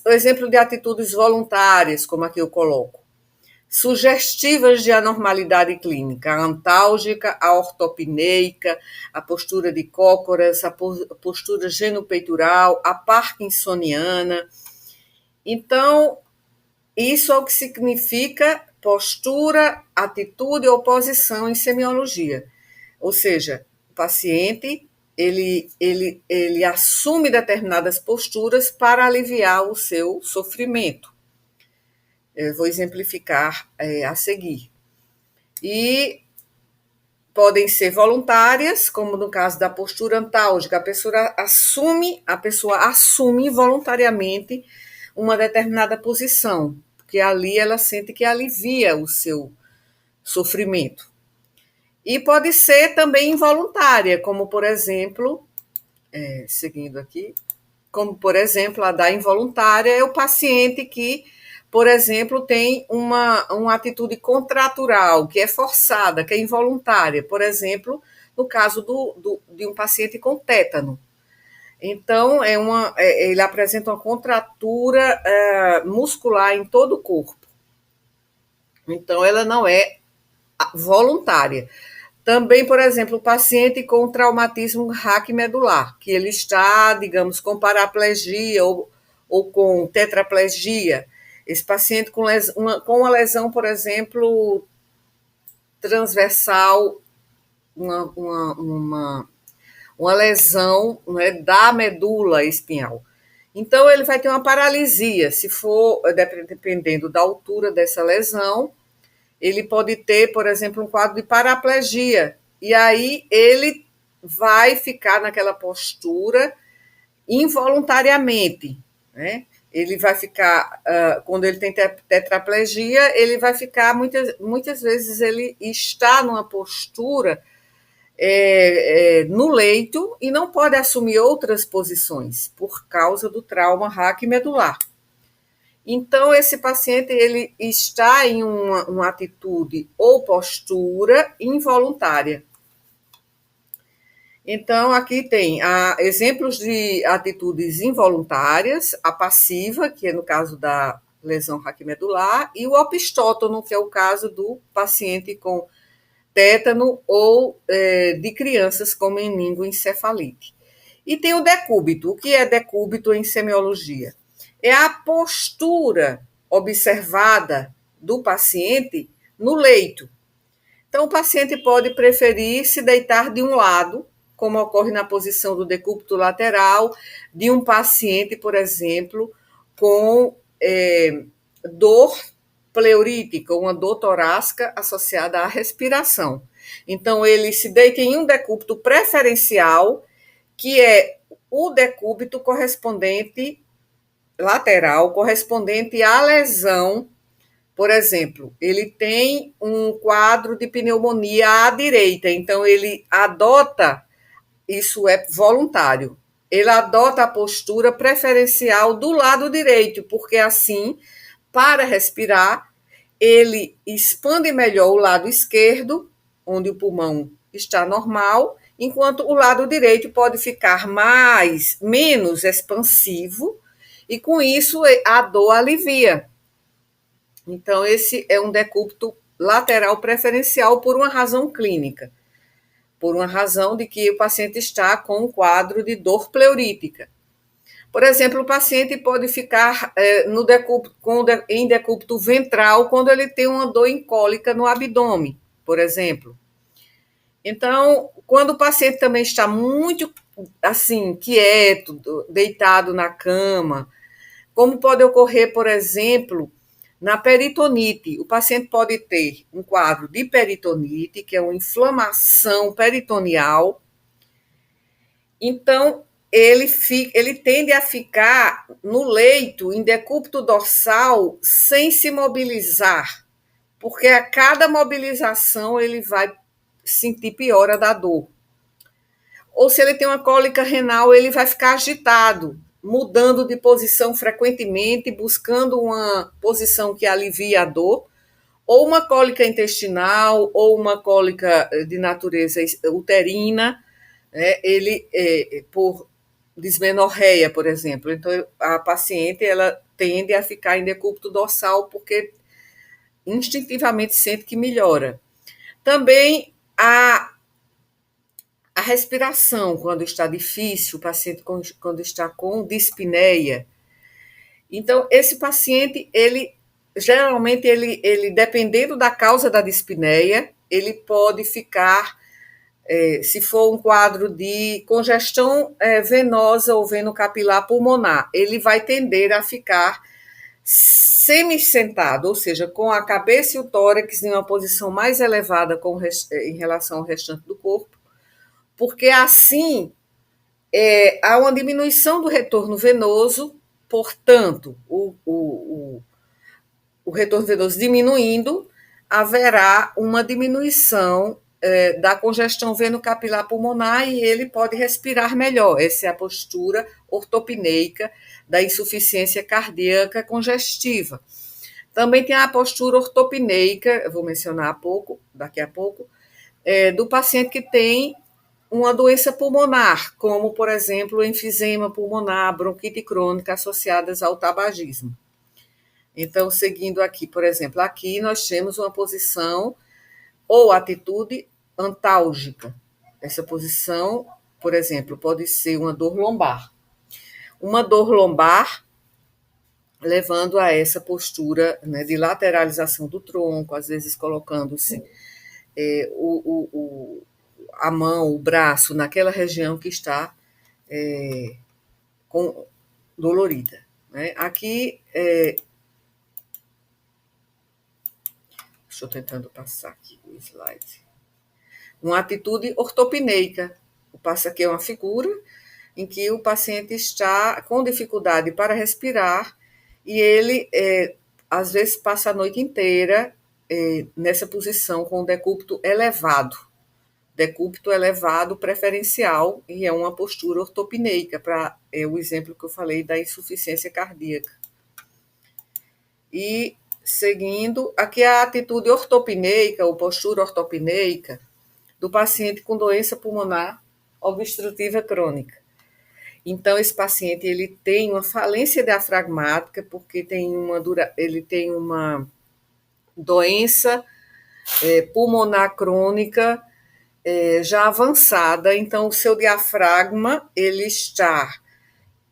S1: o exemplo de atitudes voluntárias, como aqui eu coloco, sugestivas de anormalidade clínica, a antálgica, a ortopneica, a postura de cócoras, a postura genopeitoral, a parkinsoniana. Então, isso é o que significa postura, atitude ou posição em semiologia. Ou seja, o paciente ele assume determinadas posturas para aliviar o seu sofrimento. Eu vou exemplificar a seguir. E podem ser voluntárias, como no caso da postura antálgica, a pessoa assume voluntariamente uma determinada posição, porque ali ela sente que alivia o seu sofrimento. E pode ser também involuntária, como por exemplo, seguindo aqui, como por exemplo a da involuntária é o paciente que, por exemplo, tem uma atitude contratural, que é forçada, que é involuntária, por exemplo, no caso de um paciente com tétano. Então, ele apresenta uma contratura muscular em todo o corpo. Então, ela não é voluntária. Também, por exemplo, o paciente com traumatismo raquimedular, que ele está, digamos, com paraplegia ou com tetraplegia. Esse paciente com uma lesão, por exemplo, transversal, uma lesão, né, da medula espinhal. Então, ele vai ter uma paralisia, se for, dependendo da altura dessa lesão, ele pode ter, por exemplo, um quadro de paraplegia, e aí ele vai ficar naquela postura involuntariamente, né? Ele vai ficar, quando ele tem tetraplegia, ele vai ficar, muitas vezes ele está numa postura no leito e não pode assumir outras posições por causa do trauma raquimedular. Então, esse paciente ele está em uma atitude ou postura involuntária. Então, aqui tem exemplos de atitudes involuntárias, a passiva, que é no caso da lesão raquimedular, e o opistótono, que é o caso do paciente com tétano ou de crianças com meningoencefalite. E tem o decúbito. O que é decúbito em semiologia? É a postura observada do paciente no leito. Então, o paciente pode preferir se deitar de um lado, como ocorre na posição do decúbito lateral de um paciente, por exemplo, com dor pleurítica, uma dor torácica associada à respiração. Então, ele se deita em um decúbito preferencial, que é o decúbito correspondente lateral, correspondente à lesão. Por exemplo, ele tem um quadro de pneumonia à direita, então ele adota, isso é voluntário, ele adota a postura preferencial do lado direito, porque assim, para respirar, ele expande melhor o lado esquerdo, onde o pulmão está normal, enquanto o lado direito pode ficar menos expansivo, e com isso a dor alivia. Então, esse é um decúbito lateral preferencial por uma razão clínica, por uma razão de que o paciente está com um quadro de dor pleurítica. Por exemplo, o paciente pode ficar em decúbito ventral quando ele tem uma dor cólica no abdômen, por exemplo. Então, quando o paciente também está muito assim, quieto, deitado na cama, como pode ocorrer, por exemplo, na peritonite. O paciente pode ter um quadro de peritonite, que é uma inflamação peritoneal. Então, ele tende a ficar no leito, em decúbito dorsal, sem se mobilizar, porque a cada mobilização ele vai sentir piora da dor. Ou se ele tem uma cólica renal, ele vai ficar agitado, mudando de posição frequentemente, buscando uma posição que alivie a dor, ou uma cólica intestinal, ou uma cólica de natureza uterina, né? Ele, por dismenorreia, por exemplo. Então, a paciente ela tende a ficar em decúbito dorsal porque instintivamente sente que melhora. Também a respiração, quando está difícil, o paciente quando está com dispneia. Então, esse paciente, geralmente, dependendo da causa da dispneia, ele pode ficar, se for um quadro de congestão venosa ou venocapilar pulmonar, ele vai tender a ficar semi-sentado, ou seja, com a cabeça e o tórax em uma posição mais elevada em relação ao restante do corpo, porque assim há uma diminuição do retorno venoso, portanto, o retorno venoso diminuindo, haverá uma diminuição da congestão venocapilar pulmonar e ele pode respirar melhor. Essa é a postura ortopneica da insuficiência cardíaca congestiva. Também tem a postura ortopneica, eu vou mencionar daqui a pouco, do paciente que tem uma doença pulmonar, como, por exemplo, enfisema pulmonar, bronquite crônica associadas ao tabagismo. Então, seguindo aqui, por exemplo, aqui nós temos uma posição ou atitude antálgica. Essa posição, por exemplo, pode ser uma dor lombar. Uma dor lombar levando a essa postura, né, de lateralização do tronco, às vezes colocando-se a mão, o braço, naquela região que está dolorida. Né? Aqui, estou tentando passar aqui o slide. Uma atitude ortopneica. Passa aqui uma figura em que o paciente está com dificuldade para respirar e ele, às vezes, passa a noite inteira nessa posição com o decúbito elevado. Decúbito elevado preferencial, e é uma postura ortopneica, para o exemplo que eu falei da insuficiência cardíaca. E, seguindo, aqui a atitude ortopneica, ou postura ortopneica, do paciente com doença pulmonar obstrutiva crônica. Então, esse paciente ele tem uma falência diafragmática, porque ele tem uma doença pulmonar crônica já avançada, então o seu diafragma ele está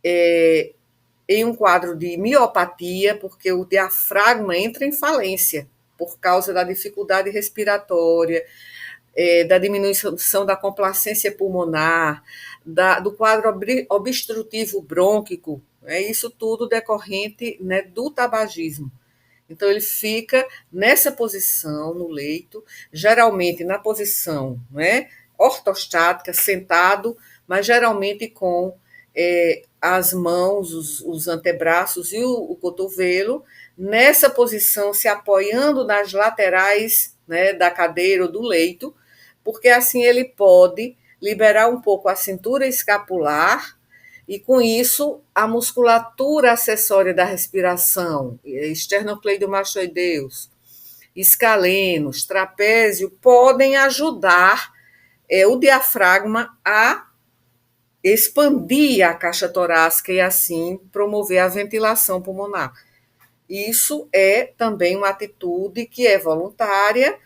S1: em um quadro de miopatia, porque o diafragma entra em falência por causa da dificuldade respiratória, da diminuição da complacência pulmonar, do quadro obstrutivo brônquico, isso tudo decorrente, né, do tabagismo. Então, ele fica nessa posição, no leito, geralmente na posição, né, ortostática, sentado, mas geralmente com as mãos, os antebraços e o cotovelo, nessa posição, se apoiando nas laterais, né, da cadeira ou do leito, porque assim ele pode liberar um pouco a cintura escapular e, com isso, a musculatura acessória da respiração, esternocleidomastoideus, escalenos, trapézio, podem ajudar o diafragma a expandir a caixa torácica e, assim, promover a ventilação pulmonar. Isso é também uma atitude que é voluntária,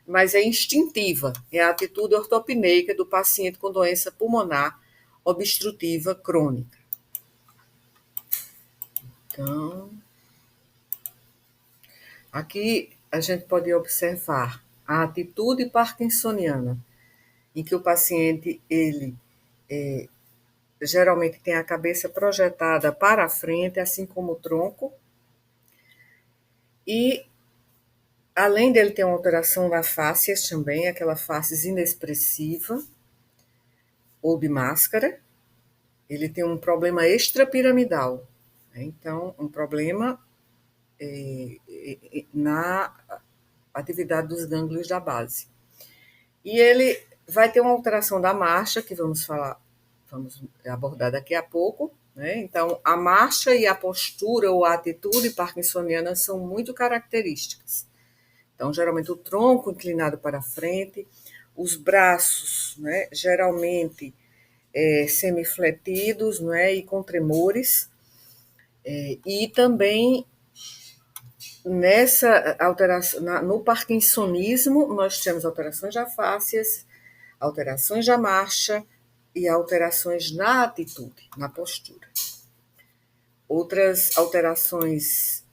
S1: mas é instintiva. É a atitude ortopneica do paciente com doença pulmonar obstrutiva crônica. Então, aqui a gente pode observar a atitude parkinsoniana, em que o paciente, ele geralmente tem a cabeça projetada para a frente, assim como o tronco, e além dele ter uma alteração na face também, aquela face inexpressiva, ou de máscara, ele tem um problema extrapiramidal. Então, um problema na atividade dos gânglios da base. E ele vai ter uma alteração da marcha, que vamos abordar daqui a pouco, né? Então, a marcha e a postura ou a atitude parkinsoniana são muito características. Então, geralmente o tronco inclinado para frente, os braços, né, geralmente semifletidos, né, e com tremores, e também nessa alteração, no parkinsonismo, nós temos alterações da fáscias, alterações da marcha e alterações na atitude, na postura. Outras alterações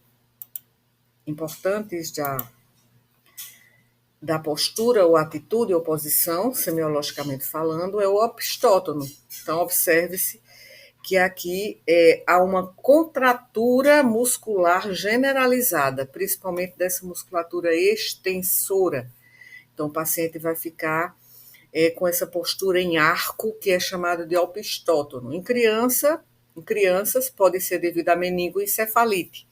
S1: importantes da postura ou atitude ou posição, semiologicamente falando, é o opstótono. Então, observe-se que aqui há uma contratura muscular generalizada, principalmente dessa musculatura extensora. Então, o paciente vai ficar com essa postura em arco, que é chamada de opstótono. Em crianças pode ser devido a meningoencefalite,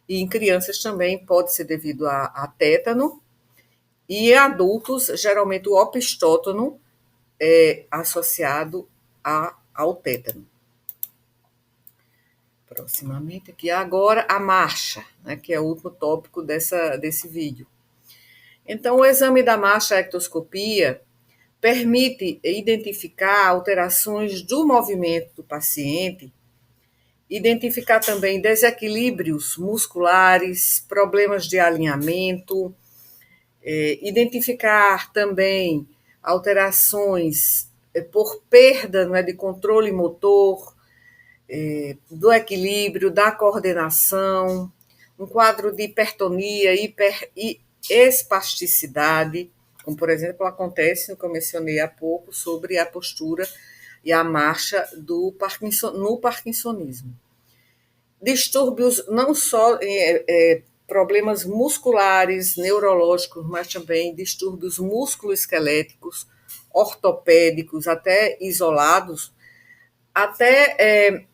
S1: e em crianças também pode ser devido a tétano, e em adultos, geralmente o opstótono é associado ao tétano. Proximamente aqui, agora a marcha, né, que é o último tópico desse vídeo. Então, o exame da marcha, a ectoscopia, permite identificar alterações do movimento do paciente, identificar também desequilíbrios musculares, problemas de alinhamento, identificar também alterações por perda, não é, de controle motor, do equilíbrio, da coordenação, um quadro de hipertonia e espasticidade, como, por exemplo, acontece no que eu mencionei há pouco sobre a postura e a marcha no parkinsonismo. Distúrbios não só problemas musculares, neurológicos, mas também distúrbios musculoesqueléticos, ortopédicos, até isolados, até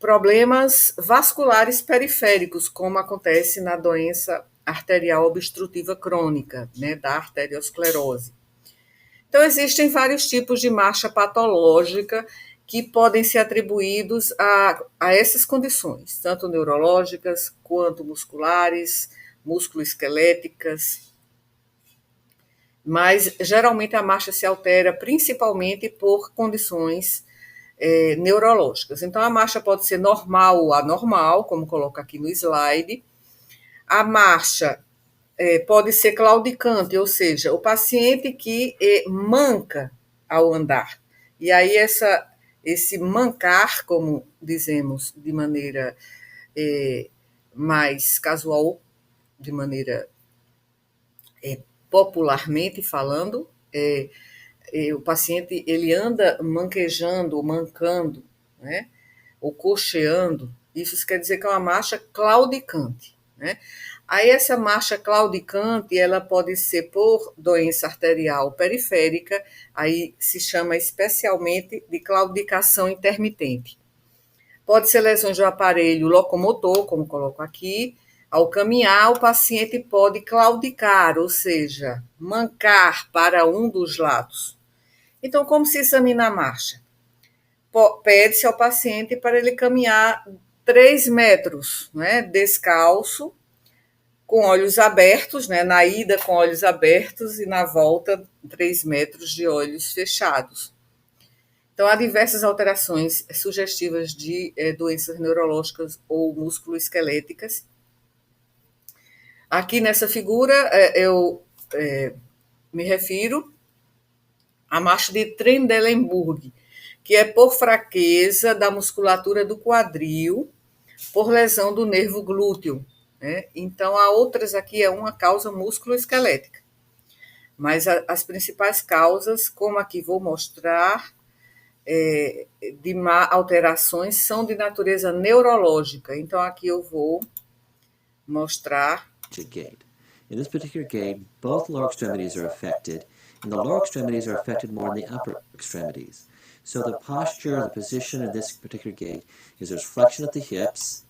S1: problemas vasculares periféricos, como acontece na doença arterial obstrutiva crônica, né, da arteriosclerose. Então, existem vários tipos de marcha patológica que podem ser atribuídos a essas condições, tanto neurológicas quanto musculares, musculoesqueléticas, mas geralmente a marcha se altera principalmente por condições neurológicas. Então, a marcha pode ser normal ou anormal, como coloca aqui no slide. A marcha pode ser claudicante, ou seja, o paciente que manca ao andar. E aí esse mancar, como dizemos de maneira mais casual, de maneira popularmente falando, o paciente ele anda manquejando, ou mancando, né? Ou coxeando. Isso quer dizer que é uma marcha claudicante, né? Aí essa marcha claudicante, ela pode ser por doença arterial periférica, aí se chama especialmente de claudicação intermitente. Pode ser lesões do aparelho locomotor, como coloco aqui. Ao caminhar, o paciente pode claudicar, ou seja, mancar para um dos lados. Então, como se examina a marcha? Pede-se ao paciente para ele caminhar 3 metros, né, descalço, com olhos abertos, né, na ida com olhos abertos e na volta 3 metros de olhos fechados. Então, há diversas alterações sugestivas de doenças neurológicas ou musculoesqueléticas. Aqui nessa figura, eu me refiro à marcha de Trendelenburg, que é por fraqueza da musculatura do quadril, por lesão do nervo glúteo, né? Então, há outras aqui, é uma causa musculoesquelética. Mas as principais causas, como aqui vou mostrar, de alterações são de natureza neurológica. Então, aqui eu vou mostrar.
S2: Gait. In this particular gait, both lower extremities are affected, and the lower extremities are affected more than the upper extremities. So the posture, the position in this particular gait is there's flexion at the hips,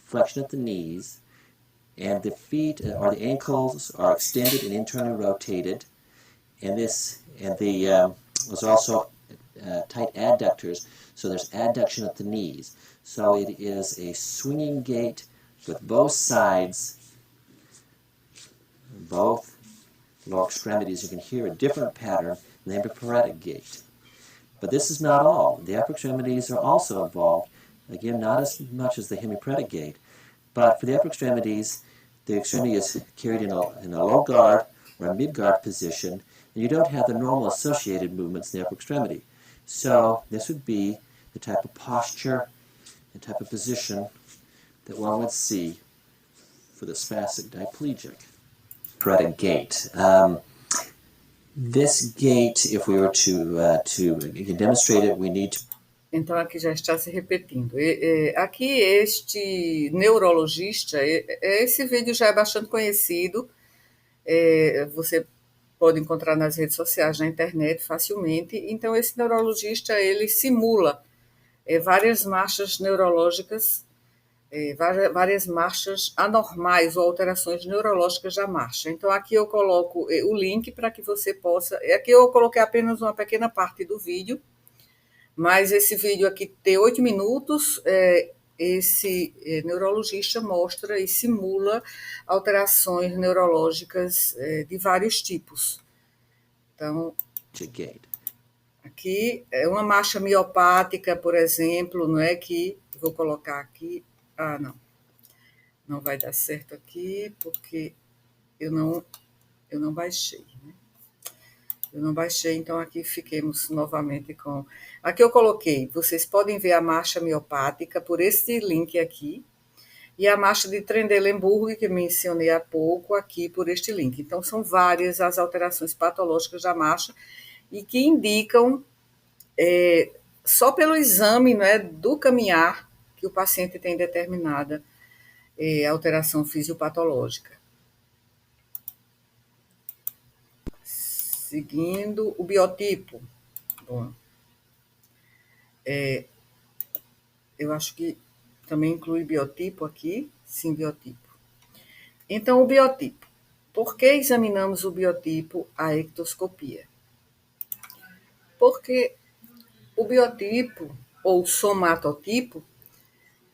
S2: flexion at the knees, and the feet or the ankles are extended and internally rotated, and there's also tight adductors, so there's adduction at the knees. So it is a swinging gait with both sides, both lower extremities. You can hear a different pattern than the hemiparetic gait. But this is not all. The upper extremities are also involved, again, not as much as the hemiparetic gait, but for the upper extremities, the extremity is carried in a low guard or a mid-guard position, and you don't have the normal associated movements in the upper extremity. So this would be the type of posture and type of position that one would see for the spastic diplegic. Hemiparetic gait. This gait, if we were to demonstrate it, we need to.
S1: Então, aqui já está se repetindo. Aqui, este neurologista, esse vídeo já é bastante conhecido, você pode encontrar nas redes sociais, na internet, facilmente. Então, esse neurologista, ele simula várias marchas neurológicas, várias marchas anormais ou alterações neurológicas da marcha. Então, aqui eu coloco o link para que você possa. Aqui eu coloquei apenas uma pequena parte do vídeo, mas esse vídeo aqui tem 8 minutos. Esse neurologista mostra e simula alterações neurológicas de vários tipos. Então, aqui é uma marcha miopática, por exemplo, não é que vou colocar aqui. Não vai dar certo aqui, porque eu não baixei, né? Eu não baixei, então aqui fiquemos novamente com. Aqui eu coloquei, vocês podem ver a marcha miopática por esse link aqui, e a marcha de Trendelenburg, que mencionei há pouco, aqui por este link. Então, são várias as alterações patológicas da marcha e que indicam, só pelo exame, né, do caminhar, que o paciente tem determinada alteração fisiopatológica. Seguindo o biotipo. Bom, eu acho que também inclui biotipo aqui. Sim, biotipo. Então, o biotipo. Por que examinamos o biotipo à ectoscopia? Porque o biotipo, ou somatotipo,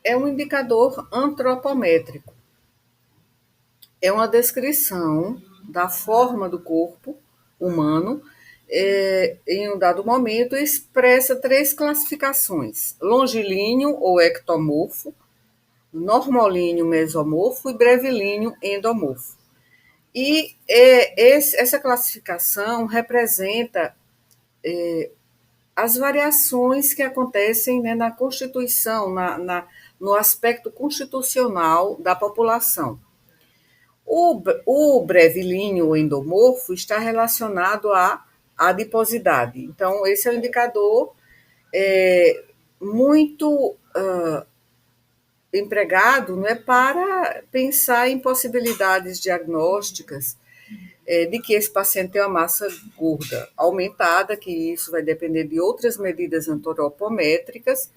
S1: é um indicador antropométrico. É uma descrição da forma do corpo humano, em um dado momento, expressa 3 classificações: longilíneo ou ectomorfo, normolíneo mesomorfo e brevilíneo endomorfo. E essa classificação representa as variações que acontecem, né, na constituição, no aspecto constitucional da população. O brevilíneo endomorfo está relacionado à adiposidade. Então, esse é um indicador muito empregado, não é, para pensar em possibilidades diagnósticas de que esse paciente tem uma massa gorda aumentada, que isso vai depender de outras medidas antropométricas,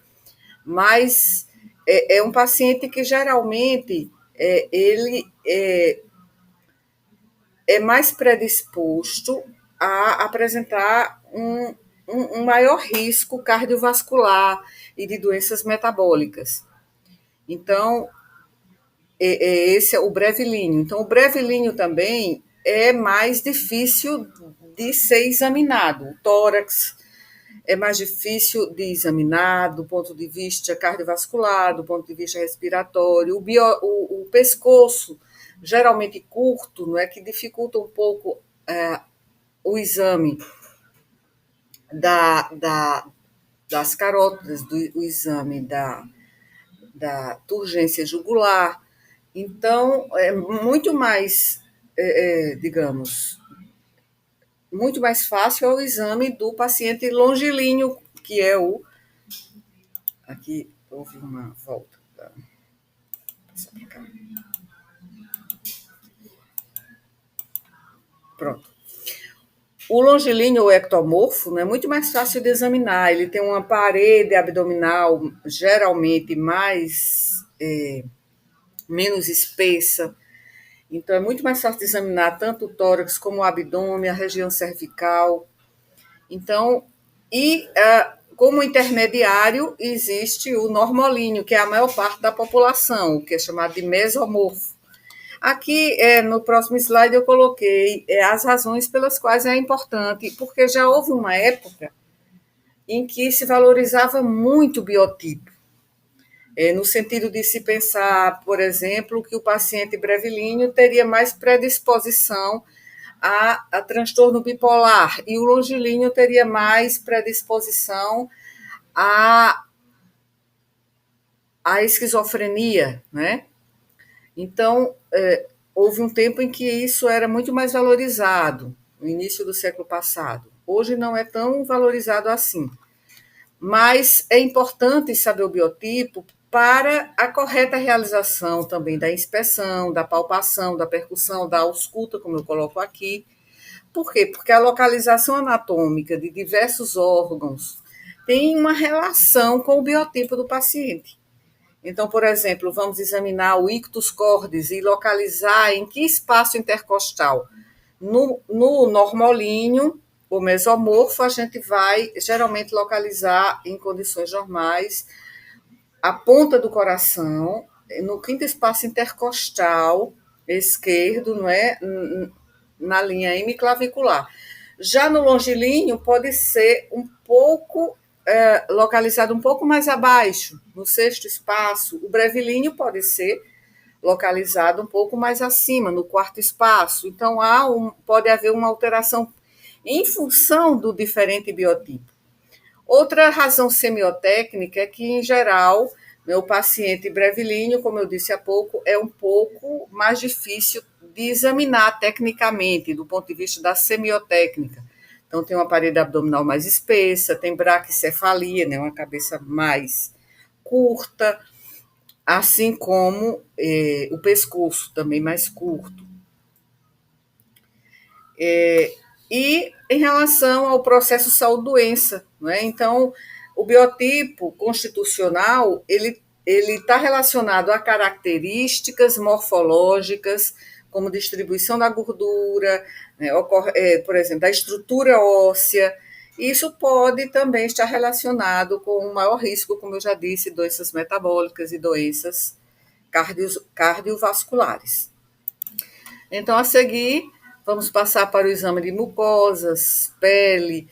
S1: mas é um paciente que geralmente ele é mais predisposto a apresentar um maior risco cardiovascular e de doenças metabólicas. Então, esse é o brevilíneo. Então, o brevilíneo também é mais difícil de ser examinado. O tórax é mais difícil de examinar do ponto de vista cardiovascular, do ponto de vista respiratório. O pescoço, geralmente curto, não é, que dificulta um pouco o exame das carótidas, o exame da turgência jugular. Então, é muito mais, digamos, muito mais fácil é o exame do paciente longilíneo, que é o... Aqui houve uma volta. Pronto. O longilíneo ou ectomorfo é muito mais fácil de examinar. Ele tem uma parede abdominal geralmente menos espessa. Então, é muito mais fácil de examinar tanto o tórax como o abdômen, a região cervical. Então, como intermediário, existe o normolíneo, que é a maior parte da população, que é chamado de mesomorfo. Aqui, no próximo slide, eu coloquei as razões pelas quais é importante, porque já houve uma época em que se valorizava muito o biotipo, no sentido de se pensar, por exemplo, que o paciente brevilíneo teria mais predisposição a transtorno bipolar e o longilíneo teria mais predisposição à esquizofrenia, né? Então, houve um tempo em que isso era muito mais valorizado, no início do século passado. Hoje não é tão valorizado assim. Mas é importante saber o biotipo para a correta realização também da inspeção, da palpação, da percussão, da ausculta, como eu coloco aqui. Por quê? Porque a localização anatômica de diversos órgãos tem uma relação com o biotipo do paciente. Então, por exemplo, vamos examinar o ictus cordis e localizar em que espaço intercostal. No normolíneo, o mesomorfo, a gente vai geralmente localizar em condições normais a ponta do coração, no quinto espaço intercostal esquerdo, não é? Na linha hemiclavicular. Já no longilíneo, pode ser um pouco localizado um pouco mais abaixo, no sexto espaço. O brevilíneo pode ser localizado um pouco mais acima, no quarto espaço. Então, pode haver uma alteração em função do diferente biotipo. Outra razão semiotécnica é que, em geral, o paciente brevilíneo, como eu disse há pouco, é um pouco mais difícil de examinar tecnicamente, do ponto de vista da semiotécnica. Então, tem uma parede abdominal mais espessa, tem braquicefalia, né, uma cabeça mais curta, assim como o pescoço também mais curto. E em relação ao processo saúde-doença, né? Então, o biotipo constitucional, ele está relacionado a características morfológicas, como distribuição da gordura, né? Por exemplo, da estrutura óssea. Isso pode também estar relacionado com um maior risco, como eu já disse, doenças metabólicas e doenças cardiovasculares. Então, a seguir, vamos passar para o exame de mucosas, pele,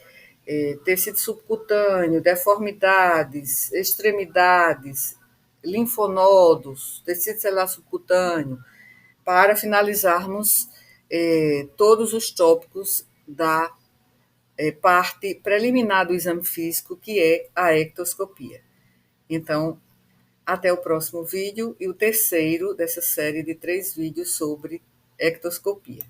S1: tecido subcutâneo, deformidades, extremidades, linfonodos, tecido celular subcutâneo, para finalizarmos todos os tópicos da parte preliminar do exame físico, que é a ectoscopia. Então, até o próximo vídeo e o terceiro dessa série de 3 vídeos sobre ectoscopia.